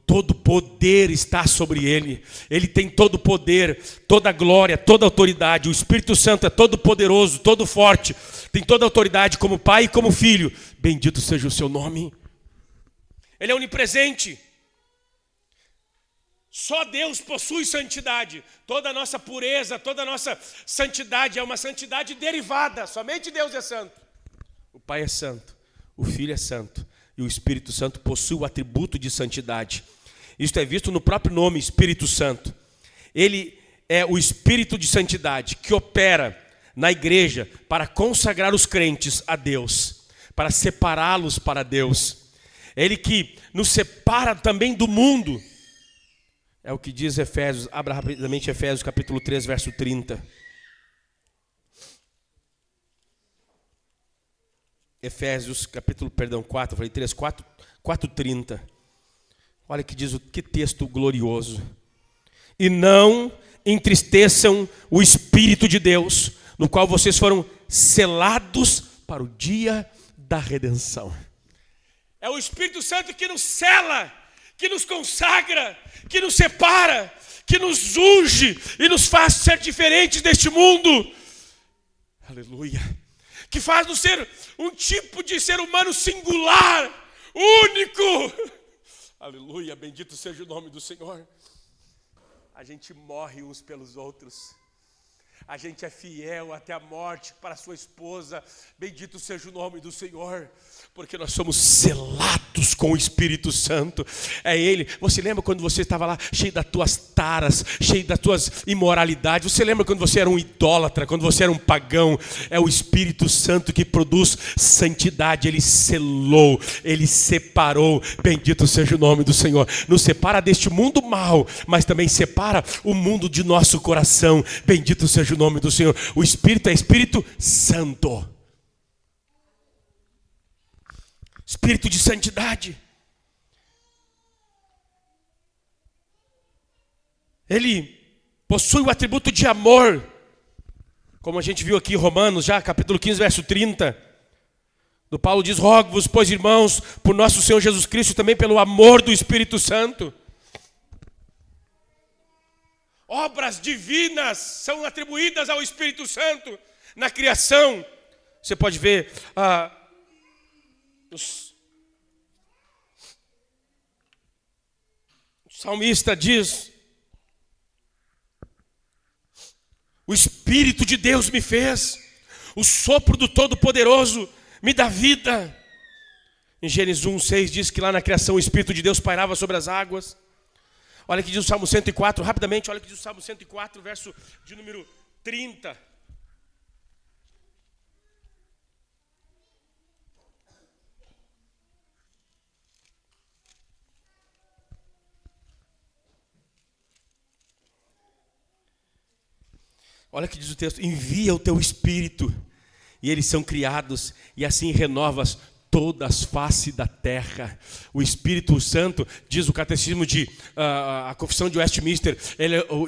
Todo poder está sobre ele. Ele tem todo poder, toda glória, toda autoridade. O Espírito Santo é todo poderoso, todo forte. Tem toda autoridade como Pai e como Filho. Bendito seja o seu nome. Ele é onipresente. Só Deus possui santidade. Toda a nossa pureza, toda a nossa santidade é uma santidade derivada. Somente Deus é santo. O Pai é santo, o Filho é santo e o Espírito Santo possui o atributo de santidade. Isso é visto no próprio nome, Espírito Santo. Ele é o Espírito de santidade que opera na igreja para consagrar os crentes a Deus, para separá-los para Deus. É Ele que nos separa também do mundo. É o que diz Efésios, abra rapidamente Efésios capítulo 3, verso 30. Efésios capítulo, 4, falei 3, 4:30. Olha que diz, que texto glorioso. E não entristeçam o Espírito de Deus, no qual vocês foram selados para o dia da redenção. É o Espírito Santo que nos sela, que nos consagra, que nos separa, que nos unge e nos faz ser diferentes deste mundo. Aleluia. Que faz-nos ser um tipo de ser humano singular, único. Aleluia, bendito seja o nome do Senhor. A gente morre uns pelos outros. A gente é fiel até a morte para a sua esposa. Bendito seja o nome do Senhor. Porque nós somos selados com o Espírito Santo. É Ele. Você lembra quando você estava lá cheio das tuas taras, cheio das tuas imoralidades? Você lembra quando você era um idólatra, quando você era um pagão? É o Espírito Santo que produz santidade. Ele selou, Ele separou. Bendito seja o nome do Senhor. Nos separa deste mundo mau, mas também separa o mundo de nosso coração. Bendito seja o nome do Senhor. O Espírito é Espírito Santo. Espírito de santidade. Ele possui o atributo de amor. Como a gente viu aqui em Romanos, já capítulo 15, verso 30. Do Paulo diz, rogo-vos, pois irmãos, por nosso Senhor Jesus Cristo, também pelo amor do Espírito Santo. Obras divinas são atribuídas ao Espírito Santo na criação. Você pode ver o salmista diz, o Espírito de Deus me fez, o sopro do Todo-Poderoso me dá vida. Em Gênesis 1:6 diz que lá na criação o Espírito de Deus pairava sobre as águas. Olha que diz o Salmo 104, rapidamente, olha que diz o Salmo 104, verso de número 30. Olha que diz o texto, envia o teu Espírito, e eles são criados, e assim renovas todas as faces da terra. O Espírito Santo, diz o catecismo de a confissão de Westminster,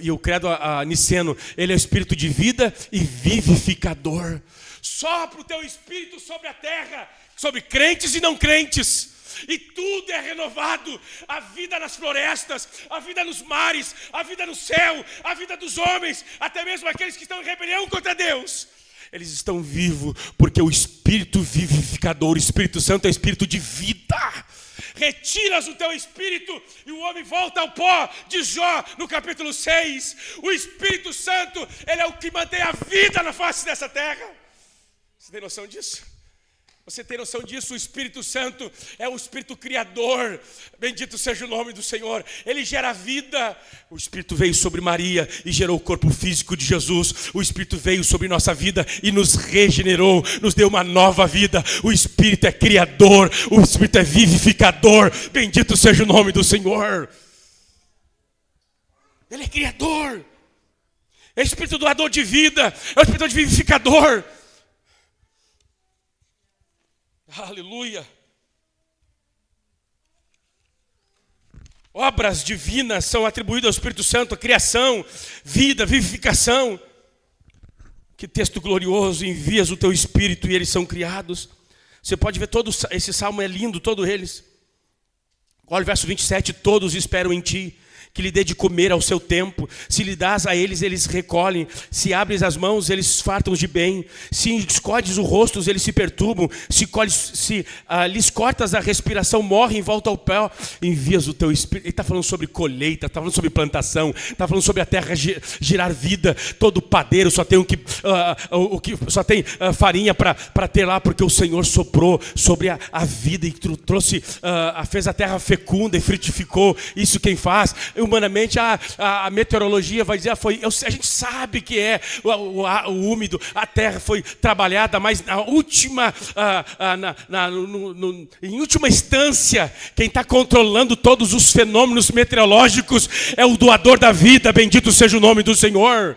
e o credo niceno, ele é o Espírito de vida e vivificador. Sopra o teu Espírito sobre a terra, sobre crentes e não crentes, e tudo é renovado. A vida nas florestas, a vida nos mares, a vida no céu, a vida dos homens, até mesmo aqueles que estão em rebelião contra Deus, eles estão vivos, porque o Espírito vivificador, o Espírito Santo é Espírito de vida. Retiras o teu Espírito e o homem volta ao pó, de Jó no capítulo 6. O Espírito Santo, ele é o que mantém a vida na face dessa terra. Você tem noção disso? Você tem noção disso? O Espírito Santo é um Espírito criador. Bendito seja o nome do Senhor. Ele gera vida. O Espírito veio sobre Maria e gerou o corpo físico de Jesus. O Espírito veio sobre nossa vida e nos regenerou, nos deu uma nova vida. O Espírito é criador, o Espírito é vivificador. Bendito seja o nome do Senhor. Ele é criador. É o Espírito doador de vida, é o Espírito vivificador. Aleluia. Obras divinas são atribuídas ao Espírito Santo, a criação, vida, vivificação. Que texto glorioso, envias o teu Espírito e eles são criados. Você pode ver todo esse salmo, é lindo, todos eles. Olha o verso 27, todos esperam em ti, que lhe dê de comer ao seu tempo. Se lhe dás a eles, eles recolhem. Se abres as mãos, eles fartam de bem. Se escondes o rosto, eles se perturbam. Se lhes cortas a respiração, morrem em volta ao pé. Envias o teu espírito. Ele está falando sobre colheita, está falando sobre plantação, está falando sobre a terra girar vida. Todo padeiro só tem só tem farinha para ter lá, porque o Senhor soprou sobre a vida e trouxe, fez a terra fecunda e frutificou. Isso quem faz. Humanamente, a meteorologia vai dizer, a gente sabe que é o úmido, a terra foi trabalhada, mas na última, em última instância, quem está controlando todos os fenômenos meteorológicos é o doador da vida, bendito seja o nome do Senhor.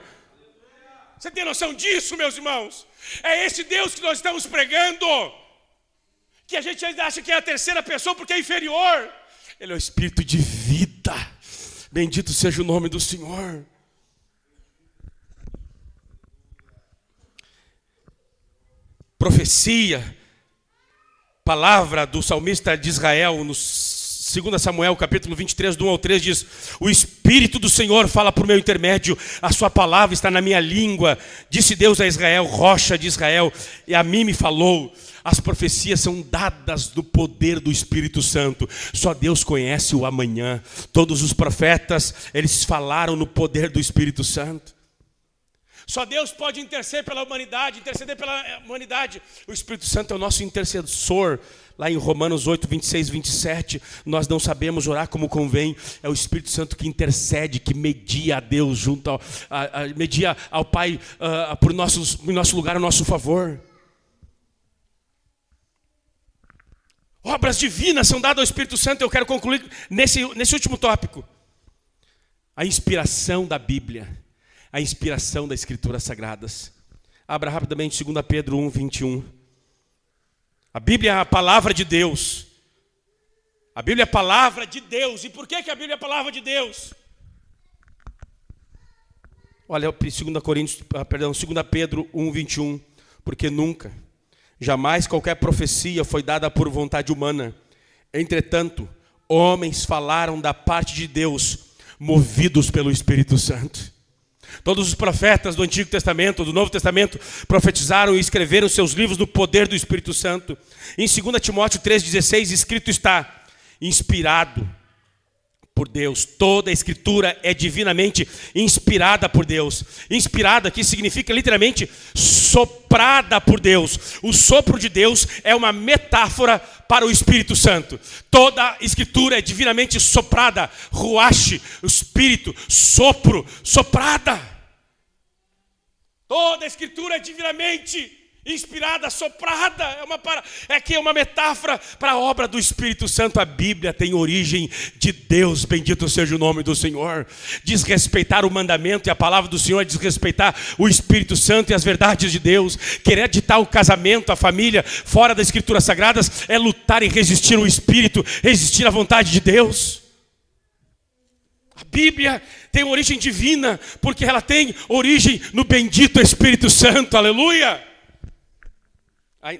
Você tem noção disso, meus irmãos? É esse Deus que nós estamos pregando, que a gente ainda acha que é a terceira pessoa porque é inferior. Ele é o Espírito de vida. Bendito seja o nome do Senhor. Profecia, palavra do salmista de Israel, no 2 Samuel, capítulo 23, do 1 ao 3, diz: o Espírito do Senhor fala por meu intermédio, a sua palavra está na minha língua. Disse Deus a Israel, rocha de Israel, e a mim me falou. As profecias são dadas no poder do Espírito Santo. Só Deus conhece o amanhã. Todos os profetas, eles falaram no poder do Espírito Santo. Só Deus pode interceder pela humanidade. O Espírito Santo é o nosso intercessor. Lá em Romanos 8, 26, 27, nós não sabemos orar como convém. É o Espírito Santo que intercede, que media a Deus junto media ao Pai em nosso lugar, a nosso favor. Obras divinas são dadas ao Espírito Santo. Eu quero concluir nesse último tópico. A inspiração da Bíblia. A inspiração das Escrituras Sagradas. Abra rapidamente 2 Pedro 1, 21. A Bíblia é a palavra de Deus. A Bíblia é a palavra de Deus. E por que a Bíblia é a palavra de Deus? Olha, 2 Pedro 1, 21. Porque nunca, jamais qualquer profecia foi dada por vontade humana. Entretanto, homens falaram da parte de Deus, movidos pelo Espírito Santo. Todos os profetas do Antigo Testamento, do Novo Testamento, profetizaram e escreveram seus livros no poder do Espírito Santo. Em 2 Timóteo 3,16, escrito está: inspirado por Deus. Toda a Escritura é divinamente inspirada por Deus. Inspirada aqui significa literalmente soprada por Deus. O sopro de Deus é uma metáfora para o Espírito Santo. Toda a Escritura é divinamente soprada. Ruach, o Espírito, sopro, soprada. Toda a Escritura é divinamente inspirada, soprada. É uma metáfora para a obra do Espírito Santo. A Bíblia tem origem de Deus, bendito seja o nome do Senhor. Desrespeitar o mandamento e a palavra do Senhor é desrespeitar o Espírito Santo e as verdades de Deus. Querer ditar o casamento, a família, fora das Escrituras Sagradas, é lutar e resistir o Espírito, resistir à vontade de Deus. A Bíblia tem origem divina, porque ela tem origem no bendito Espírito Santo, aleluia!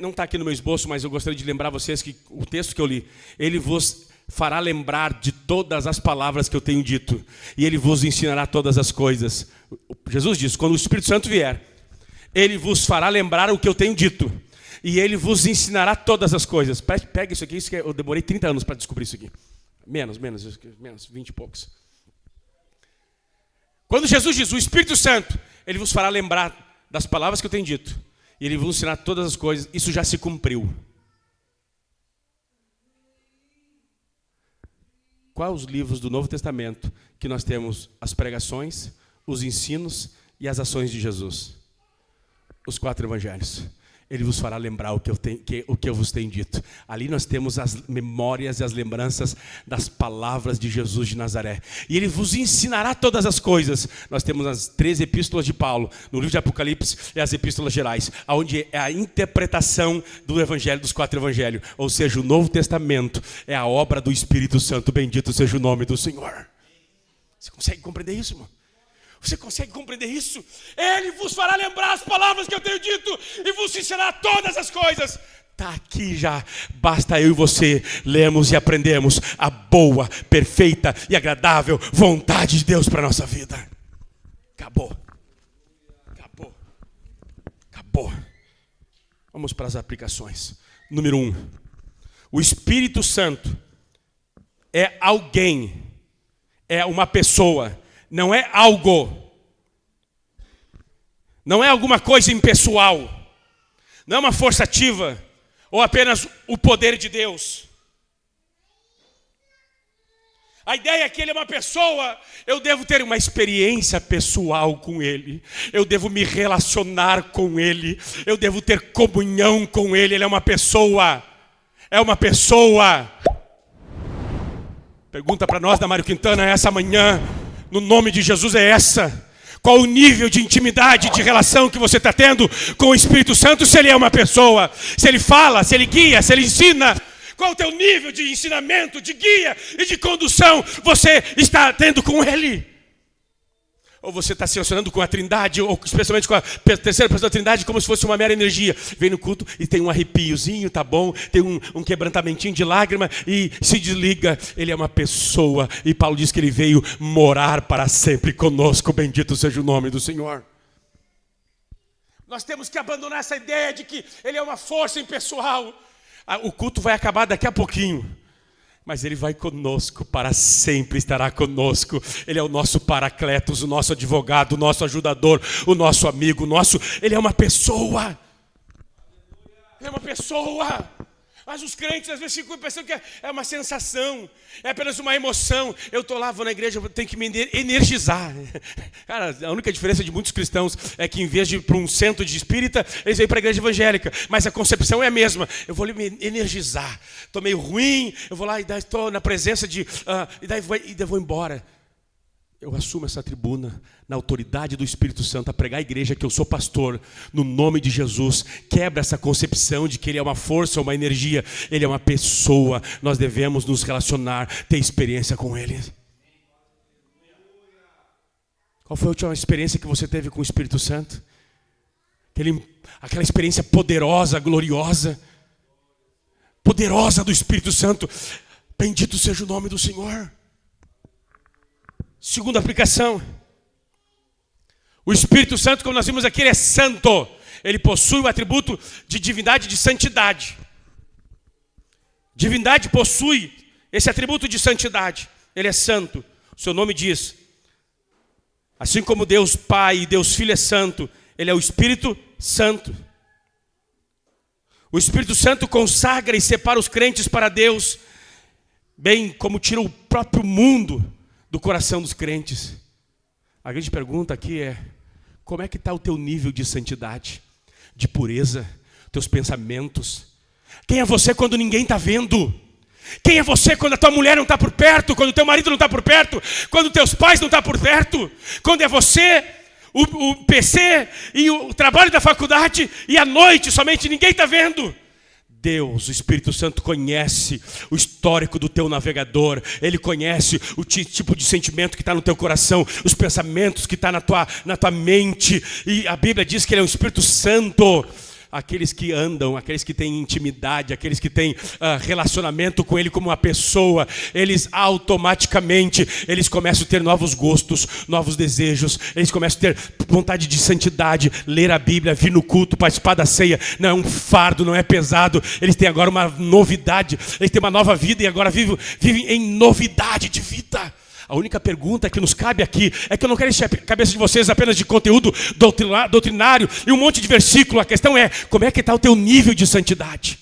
Não está aqui no meu esboço, mas eu gostaria de lembrar vocês que o texto que eu li, ele vos fará lembrar de todas as palavras que eu tenho dito, e ele vos ensinará todas as coisas. Jesus disse, quando o Espírito Santo vier, ele vos fará lembrar o que eu tenho dito, e ele vos ensinará todas as coisas. Pega isso aqui, eu demorei 30 anos para descobrir isso aqui. Menos, 20 e poucos. Quando Jesus diz, o Espírito Santo, ele vos fará lembrar das palavras que eu tenho dito, e ele vai ensinar todas as coisas. Isso já se cumpriu. Quais os livros do Novo Testamento que nós temos as pregações, os ensinos e as ações de Jesus? Os 4 evangelhos. Ele vos fará lembrar o que eu vos tenho dito. Ali nós temos as memórias e as lembranças das palavras de Jesus de Nazaré. E ele vos ensinará todas as coisas. Nós temos as 13 epístolas de Paulo, no livro de Apocalipse e as epístolas gerais, onde é a interpretação do evangelho, dos 4 evangelhos. Ou seja, o Novo Testamento é a obra do Espírito Santo. Bendito seja o nome do Senhor. Você consegue compreender isso, irmão? Você consegue compreender isso? Ele vos fará lembrar as palavras que eu tenho dito e vos ensinará todas as coisas. Está aqui já, basta eu e você lermos e aprendemos a boa, perfeita e agradável vontade de Deus para a nossa vida. Acabou. Vamos para as aplicações. Número 1. O Espírito Santo é alguém, é uma pessoa, não é algo. Não é alguma coisa impessoal. Não é uma força ativa ou apenas o poder de Deus. A ideia é que ele é uma pessoa, eu devo ter uma experiência pessoal com ele, eu devo me relacionar com ele, eu devo ter comunhão com ele. Ele é uma pessoa, Pergunta para nós da Mário Quintana essa manhã, no nome de Jesus, é essa: qual o nível de intimidade, de relação que você está tendo com o Espírito Santo? Se ele é uma pessoa, se ele fala, se ele guia, se ele ensina. Qual o teu nível de ensinamento, de guia e de condução você está tendo com ele? Ou você está se relacionando com a Trindade, ou especialmente com a terceira pessoa da Trindade, como se fosse uma mera energia. Vem no culto e tem um arrepiozinho, tá bom, tem um quebrantamentinho de lágrima e se desliga. Ele é uma pessoa, e Paulo diz que ele veio morar para sempre conosco. Bendito seja o nome do Senhor. Nós temos que abandonar essa ideia de que ele é uma força impessoal. O culto vai acabar daqui a pouquinho, mas ele vai conosco, para sempre estará conosco. Ele é o nosso paracletos, o nosso advogado, o nosso ajudador, o nosso amigo, ele é uma pessoa. Ele é uma pessoa. Mas os crentes às vezes ficam pensando que é uma sensação, é apenas uma emoção. Eu estou lá, vou na igreja, eu tenho que me energizar. Cara, a única diferença de muitos cristãos é que em vez de ir para um centro de espírita, eles vêm para a igreja evangélica. Mas a concepção é a mesma. Eu vou me energizar. Estou meio ruim, eu vou lá e estou na presença e daí vou embora. Eu assumo essa tribuna na autoridade do Espírito Santo a pregar à igreja que eu sou pastor, no nome de Jesus. Quebra essa concepção de que ele é uma força, uma energia. Ele é uma pessoa. Nós devemos nos relacionar, ter experiência com ele. Qual foi a última experiência que você teve com o Espírito Santo? Aquela experiência poderosa, gloriosa, poderosa do Espírito Santo. Bendito seja o nome do Senhor. Segunda aplicação. O Espírito Santo, como nós vimos aqui, ele é santo. Ele possui o atributo de divindade e de santidade. Divindade possui esse atributo de santidade. Ele é santo. O seu nome diz. Assim como Deus Pai e Deus Filho é santo, ele é o Espírito Santo. O Espírito Santo consagra e separa os crentes para Deus, bem como tira o próprio mundo do coração dos crentes. A grande pergunta aqui é: como é que está o teu nível de santidade, de pureza, teus pensamentos? Quem é você quando ninguém está vendo? Quem é você quando a tua mulher não está por perto, quando o teu marido não está por perto, quando teus pais não estão por perto? Quando é você, o PC e o trabalho da faculdade e à noite somente ninguém está vendo? Deus, o Espírito Santo, conhece o histórico do teu navegador. Ele conhece o tipo de sentimento que está no teu coração, os pensamentos que estão na tua mente. E a Bíblia diz que ele é um Espírito Santo. Aqueles que andam, aqueles que têm intimidade, aqueles que têm relacionamento com ele como uma pessoa, eles automaticamente, eles começam a ter novos gostos, novos desejos, eles começam a ter vontade de santidade, ler a Bíblia, vir no culto, participar da ceia. Não é um fardo, não é pesado. Eles têm agora uma novidade, eles têm uma nova vida e agora vivem em novidade de vida. A única pergunta que nos cabe aqui é que eu não quero encher a cabeça de vocês apenas de conteúdo doutrinário e um monte de versículo. A questão é: como é que está o teu nível de santidade?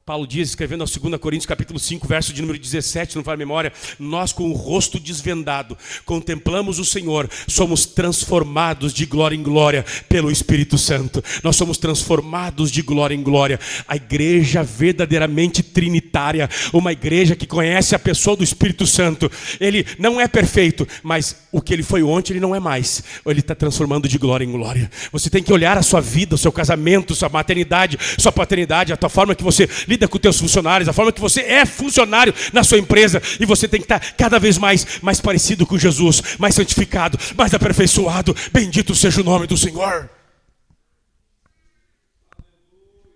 Paulo diz, escrevendo aos 2 Coríntios capítulo 5, verso de número 17, não faz memória: nós com o rosto desvendado contemplamos o Senhor, somos transformados de glória em glória pelo Espírito Santo. Nós somos transformados de glória em glória. A igreja verdadeiramente trinitária, uma igreja que conhece a pessoa do Espírito Santo. Ele não é perfeito, mas o que ele foi ontem ele não é mais. Ele está transformando de glória em glória. Você tem que olhar a sua vida, o seu casamento, sua maternidade, sua paternidade, a tua forma que você lida com teus funcionários, a forma que você é funcionário na sua empresa, e você tem que estar cada vez mais parecido com Jesus, mais santificado, mais aperfeiçoado. Bendito seja o nome do Senhor.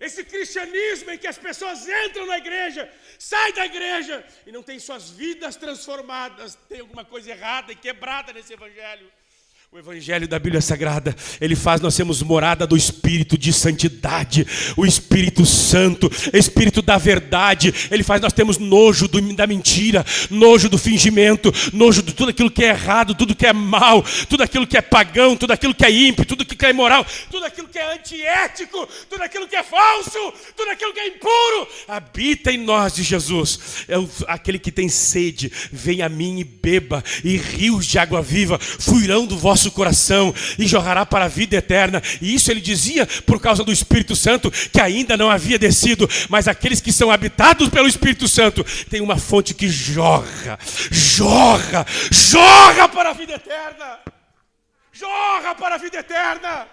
Esse cristianismo em que as pessoas entram na igreja, saem da igreja e não têm suas vidas transformadas. Tem alguma coisa errada e quebrada nesse evangelho. O evangelho da Bíblia Sagrada, ele faz nós sermos morada do Espírito de santidade, o Espírito Santo, Espírito da verdade. Ele faz nós termos nojo da mentira, nojo do fingimento, nojo de tudo aquilo que é errado, tudo que é mal, tudo aquilo que é pagão, tudo aquilo que é ímpio, tudo aquilo que é imoral, tudo aquilo que é antiético, tudo aquilo que é falso, tudo aquilo que é impuro. Habita em nós de Jesus. Aquele que tem sede, vem a mim e beba, e rios de água viva fluirão do vosso coração e jorrará para a vida eterna. E isso ele dizia por causa do Espírito Santo, que ainda não havia descido, mas aqueles que são habitados pelo Espírito Santo têm uma fonte que jorra para a vida eterna. Jorra para a vida eterna.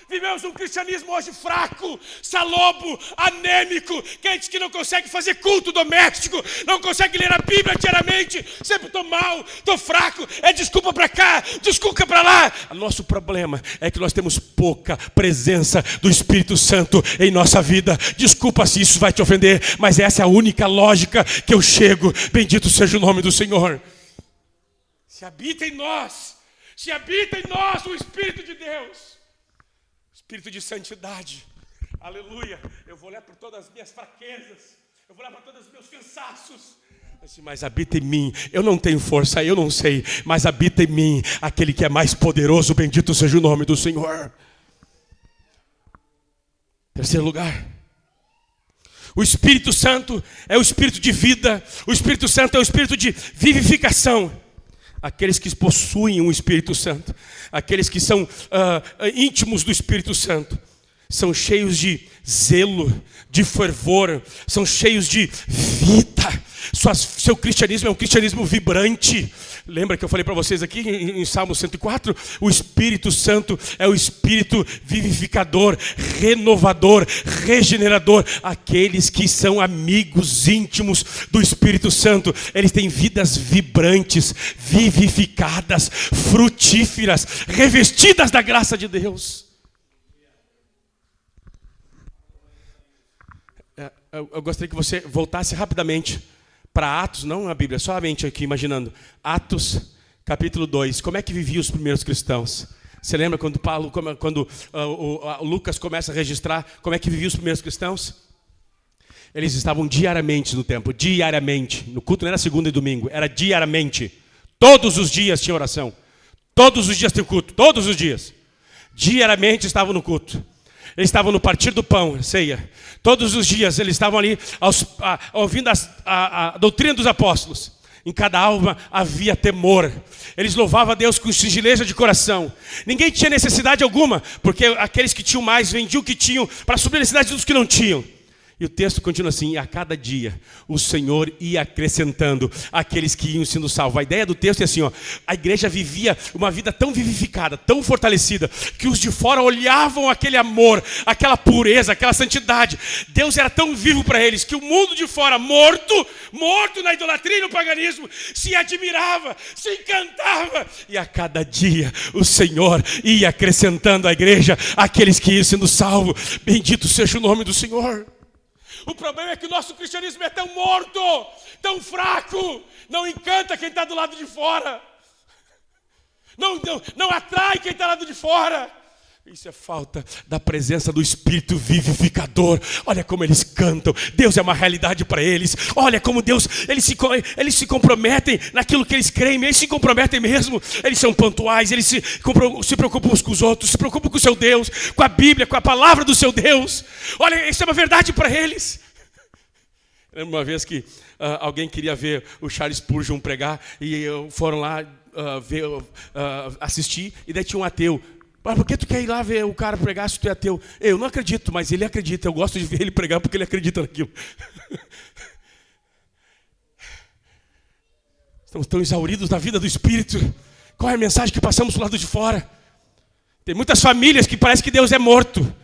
Vivemos um cristianismo hoje fraco, salobo, anêmico, crente que não consegue fazer culto doméstico, não consegue ler a Bíblia diariamente, sempre estou mal, estou fraco, é desculpa para cá, desculpa para lá. O nosso problema é que nós temos pouca presença do Espírito Santo em nossa vida. Desculpa se isso vai te ofender, mas essa é a única lógica que eu chego. Bendito seja o nome do Senhor. Se habita em nós o Espírito de Deus, Espírito de santidade, aleluia. Eu vou olhar por todas as minhas fraquezas, eu vou olhar para todos os meus cansaços, mas habita em mim. Eu não tenho força, eu não sei, mas habita em mim aquele que é mais poderoso. Bendito seja o nome do Senhor. Terceiro lugar, o Espírito Santo é o Espírito de vida, o Espírito Santo é o Espírito de vivificação. Aqueles que possuem o Espírito Santo, aqueles que são íntimos do Espírito Santo, são cheios de zelo, de fervor, são cheios de vida. Seu cristianismo é um cristianismo vibrante. Lembra que eu falei para vocês aqui em Salmo 104? O Espírito Santo é o Espírito vivificador, renovador, regenerador. Aqueles que são amigos íntimos do Espírito Santo, eles têm vidas vibrantes, vivificadas, frutíferas, revestidas da graça de Deus. Eu gostaria que você voltasse rapidamente para Atos, não a Bíblia, só a mente aqui imaginando. Atos, capítulo 2. Como é que viviam os primeiros cristãos? Você lembra quando o Lucas começa a registrar como é que viviam os primeiros cristãos? Eles estavam diariamente no templo, diariamente. No culto não era segunda e domingo, era diariamente. Todos os dias tinha oração. Todos os dias tinha culto, todos os dias. Diariamente estavam no culto. Eles estavam no partir do pão, ceia. Todos os dias eles estavam ali ouvindo a doutrina dos apóstolos. Em cada alma havia temor. Eles louvavam a Deus com singeleza de coração. Ninguém tinha necessidade alguma, porque aqueles que tinham mais vendiam o que tinham para suprir a necessidade dos que não tinham. E o texto continua assim: e a cada dia o Senhor ia acrescentando aqueles que iam sendo salvos. A ideia do texto é assim, a igreja vivia uma vida tão vivificada, tão fortalecida, que os de fora olhavam aquele amor, aquela pureza, aquela santidade. Deus era tão vivo para eles, que o mundo de fora, morto na idolatria e no paganismo, se admirava, se encantava. E a cada dia o Senhor ia acrescentando à igreja aqueles que iam sendo salvos. Bendito seja o nome do Senhor. O problema é que o nosso cristianismo é tão morto, tão fraco, não encanta quem está do lado de fora, não atrai quem está do lado de fora. Isso é falta da presença do Espírito vivificador. Olha como eles cantam, Deus é uma realidade para eles. Olha como Deus, eles se comprometem naquilo que eles creem, eles se comprometem mesmo. Eles são pontuais, eles se preocupam uns com os outros, se preocupam com o seu Deus, com a Bíblia, com a palavra do seu Deus. Olha, isso é uma verdade para eles. Eu lembro uma vez que alguém queria ver o Charles Spurgeon pregar, e foram lá assistir, e daí tinha um ateu. Mas por que tu quer ir lá ver o cara pregar se tu é ateu? Eu não acredito, mas ele acredita. Eu gosto de ver ele pregar porque ele acredita naquilo. Estamos tão exauridos da vida do Espírito. Qual é a mensagem que passamos do lado de fora? Tem muitas famílias que parece que Deus é morto.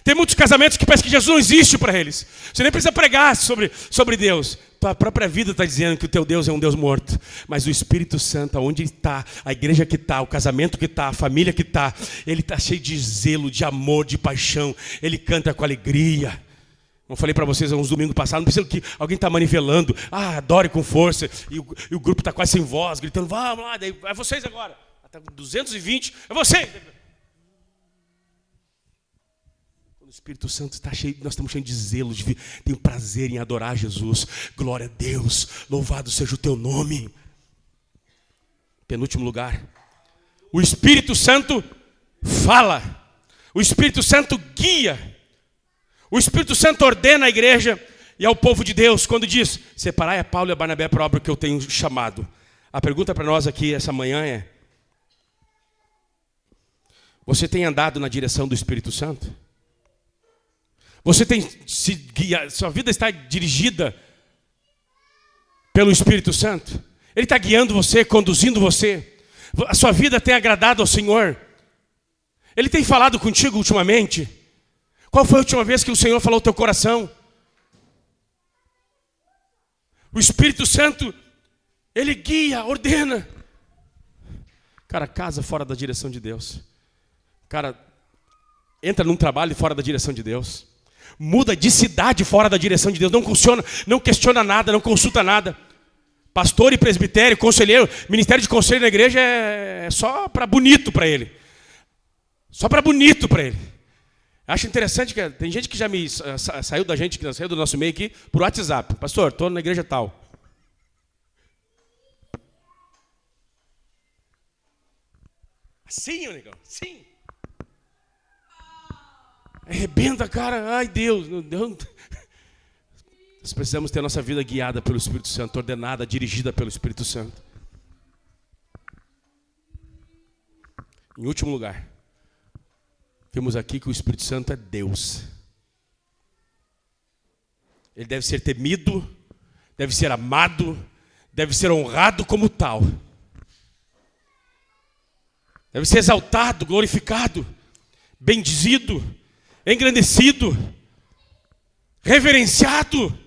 Tem muitos casamentos que parece que Jesus não existe para eles. Você nem precisa pregar sobre Deus. Tua própria vida está dizendo que o teu Deus é um Deus morto. Mas o Espírito Santo, onde está, a igreja que está, o casamento que está, a família que está, ele está cheio de zelo, de amor, de paixão. Ele canta com alegria. Eu falei para vocês há uns domingos passados, não precisa que alguém está manivelando. Adore com força. E o grupo está quase sem voz, gritando, vamos lá, daí, é vocês agora. Está com 220, é vocês. O Espírito Santo está cheio, nós estamos cheios de zelo, tenho prazer em adorar Jesus. Glória a Deus, louvado seja o teu nome. Penúltimo lugar, o Espírito Santo fala, o Espírito Santo guia, o Espírito Santo ordena a igreja e ao povo de Deus, quando diz, separai a Paulo e a Barnabé para a obra que eu tenho chamado. A pergunta para nós aqui essa manhã é, você tem andado na direção do Espírito Santo? Você tem se guiado, sua vida está dirigida pelo Espírito Santo? Ele está guiando você, conduzindo você. A sua vida tem agradado ao Senhor? Ele tem falado contigo ultimamente? Qual foi a última vez que o Senhor falou ao teu coração? O Espírito Santo, Ele guia, ordena. Cara, casa fora da direção de Deus. Cara, entra num trabalho fora da direção de Deus. Muda de cidade fora da direção de Deus. Não questiona nada, não consulta nada. Pastor e presbitério, conselheiro, ministério de conselho na igreja é só para bonito para ele. Só para bonito para ele. Acho interessante que tem gente que já saiu da gente, que saiu do nosso meio aqui, por WhatsApp. Pastor, estou na igreja tal. Assim, negão, sim. Arrebenta, cara. Ai, Deus. Nós precisamos ter a nossa vida guiada pelo Espírito Santo, ordenada, dirigida pelo Espírito Santo. Em último lugar, vemos aqui que o Espírito Santo é Deus. Ele deve ser temido, deve ser amado, deve ser honrado como tal. Deve ser exaltado, glorificado, bendizido, engrandecido, reverenciado.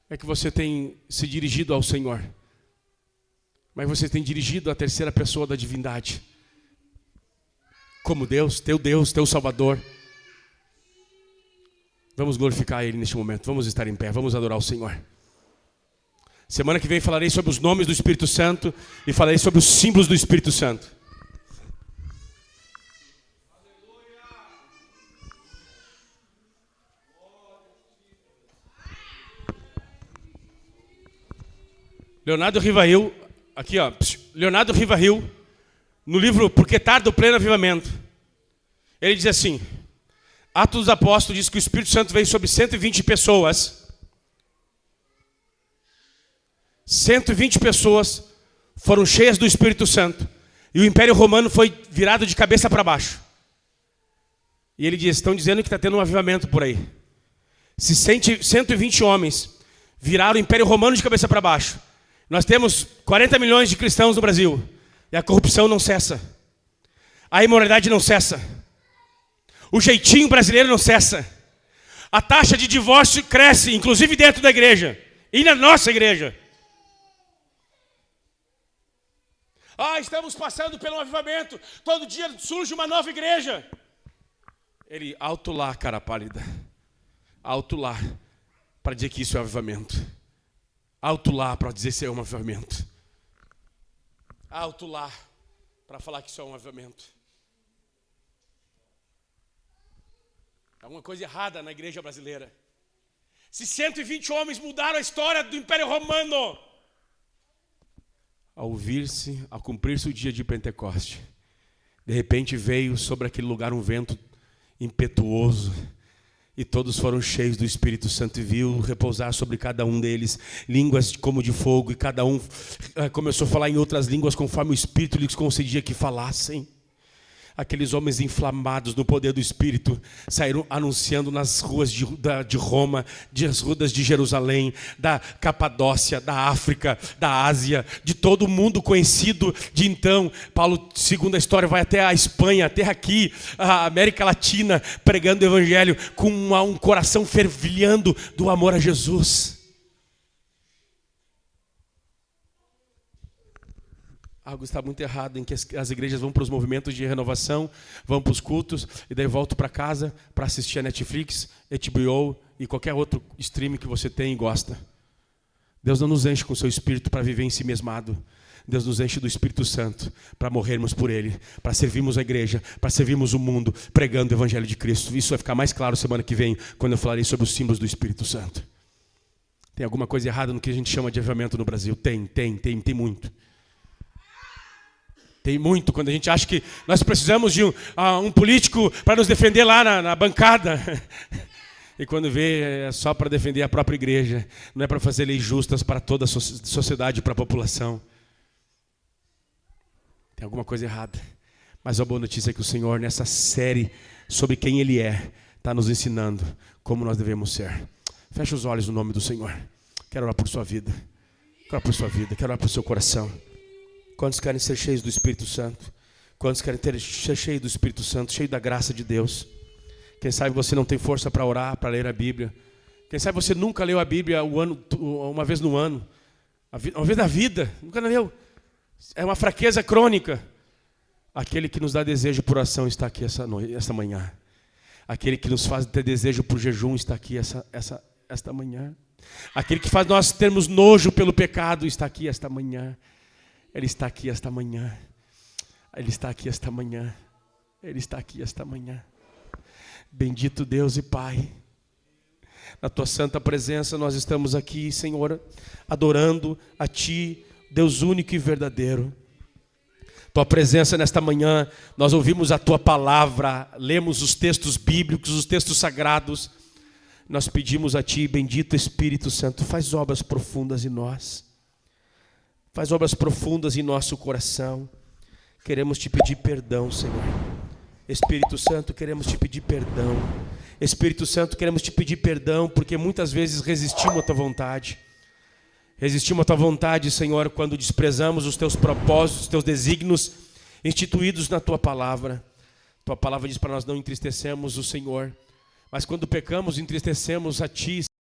É que você tem se dirigido ao Senhor, mas você tem dirigido à terceira pessoa da divindade, como Deus, teu Salvador. Vamos glorificar Ele neste momento, vamos estar em pé, vamos adorar o Senhor. Semana que vem falarei sobre os nomes do Espírito Santo e falarei sobre os símbolos do Espírito Santo. Leonardo Rivail, aqui ó, Leonardo Rivail, no livro Porque Tarda o Pleno Avivamento, ele diz assim, Atos dos Apóstolos diz que o Espírito Santo veio sobre 120 pessoas. 120 pessoas foram cheias do Espírito Santo. E o Império Romano foi virado de cabeça para baixo. E ele diz, estão dizendo que está tendo um avivamento por aí. Se 120 homens viraram o Império Romano de cabeça para baixo. Nós temos 40 milhões de cristãos no Brasil. E a corrupção não cessa. A imoralidade não cessa. O jeitinho brasileiro não cessa. A taxa de divórcio cresce, inclusive dentro da igreja. E na nossa igreja. Estamos passando pelo avivamento. Todo dia surge uma nova igreja. Ele, alto lá, cara pálida. Alto lá, para dizer que isso é avivamento. Alto lá, para dizer que isso é um avivamento. Alto lá, para falar que isso é um avivamento. Alguma coisa errada na igreja brasileira. Se 120 homens mudaram a história do Império Romano, ao cumprir-se o dia de Pentecoste, de repente veio sobre aquele lugar um vento impetuoso, e todos foram cheios do Espírito Santo, e viu repousar sobre cada um deles línguas como de fogo, e cada um começou a falar em outras línguas conforme o Espírito lhes concedia que falassem. Aqueles homens inflamados no poder do Espírito saíram anunciando nas ruas de Roma, das ruas de Jerusalém, da Capadócia, da África, da Ásia, de todo o mundo conhecido de então. Paulo, segundo a história, vai até a Espanha, até aqui, a América Latina, pregando o Evangelho com um coração fervilhando do amor a Jesus. algo está muito errado em que as igrejas vão para os movimentos de renovação, vão para os cultos, e daí voltam para casa para assistir a Netflix, HBO e qualquer outro stream que você tem e gosta. Deus não nos enche com o seu Espírito para viver em si mesmado. Deus nos enche do Espírito Santo para morrermos por Ele, para servirmos a igreja, para servirmos o mundo, pregando o Evangelho de Cristo. Isso vai ficar mais claro semana que vem, quando eu falarei sobre os símbolos do Espírito Santo. Tem alguma coisa errada no que a gente chama de avivamento no Brasil? Tem muito. Tem muito, quando a gente acha que nós precisamos de um político para nos defender lá na bancada. E quando vê, é só para defender a própria igreja. Não é para fazer leis justas para toda a sociedade e para a população. Tem alguma coisa errada. Mas a boa notícia é que o Senhor, nessa série sobre quem Ele é, está nos ensinando como nós devemos ser. Feche os olhos no nome do Senhor. Quero orar por sua vida. Quero orar por sua vida. Quero orar por seu coração. Quantos querem ser cheios do Espírito Santo? Quantos querem ser cheios do Espírito Santo, cheio da graça de Deus? Quem sabe você não tem força para orar, para ler a Bíblia. Quem sabe você nunca leu a Bíblia uma vez no ano. Uma vez na vida, nunca leu. É uma fraqueza crônica. Aquele que nos dá desejo por oração está aqui esta manhã. Aquele que nos faz ter desejo por jejum está aqui esta manhã. Aquele que faz nós termos nojo pelo pecado está aqui esta manhã. Ele está aqui esta manhã. Ele está aqui esta manhã. Ele está aqui esta manhã. Bendito Deus e Pai. Na Tua santa presença nós estamos aqui, Senhor, adorando a Ti, Deus único e verdadeiro. Tua presença nesta manhã, nós ouvimos a Tua palavra, lemos os textos bíblicos, os textos sagrados. Nós pedimos a Ti, bendito Espírito Santo, faz obras profundas em nós. Faz obras profundas em nosso coração. Queremos Te pedir perdão, Senhor. Espírito Santo, queremos Te pedir perdão. Espírito Santo, queremos Te pedir perdão, porque muitas vezes resistimos à Tua vontade. Resistimos à Tua vontade, Senhor, quando desprezamos os Teus propósitos, os Teus desígnios instituídos na Tua palavra. Tua palavra diz para nós não entristecermos o Senhor. Mas quando pecamos, entristecemos a Ti,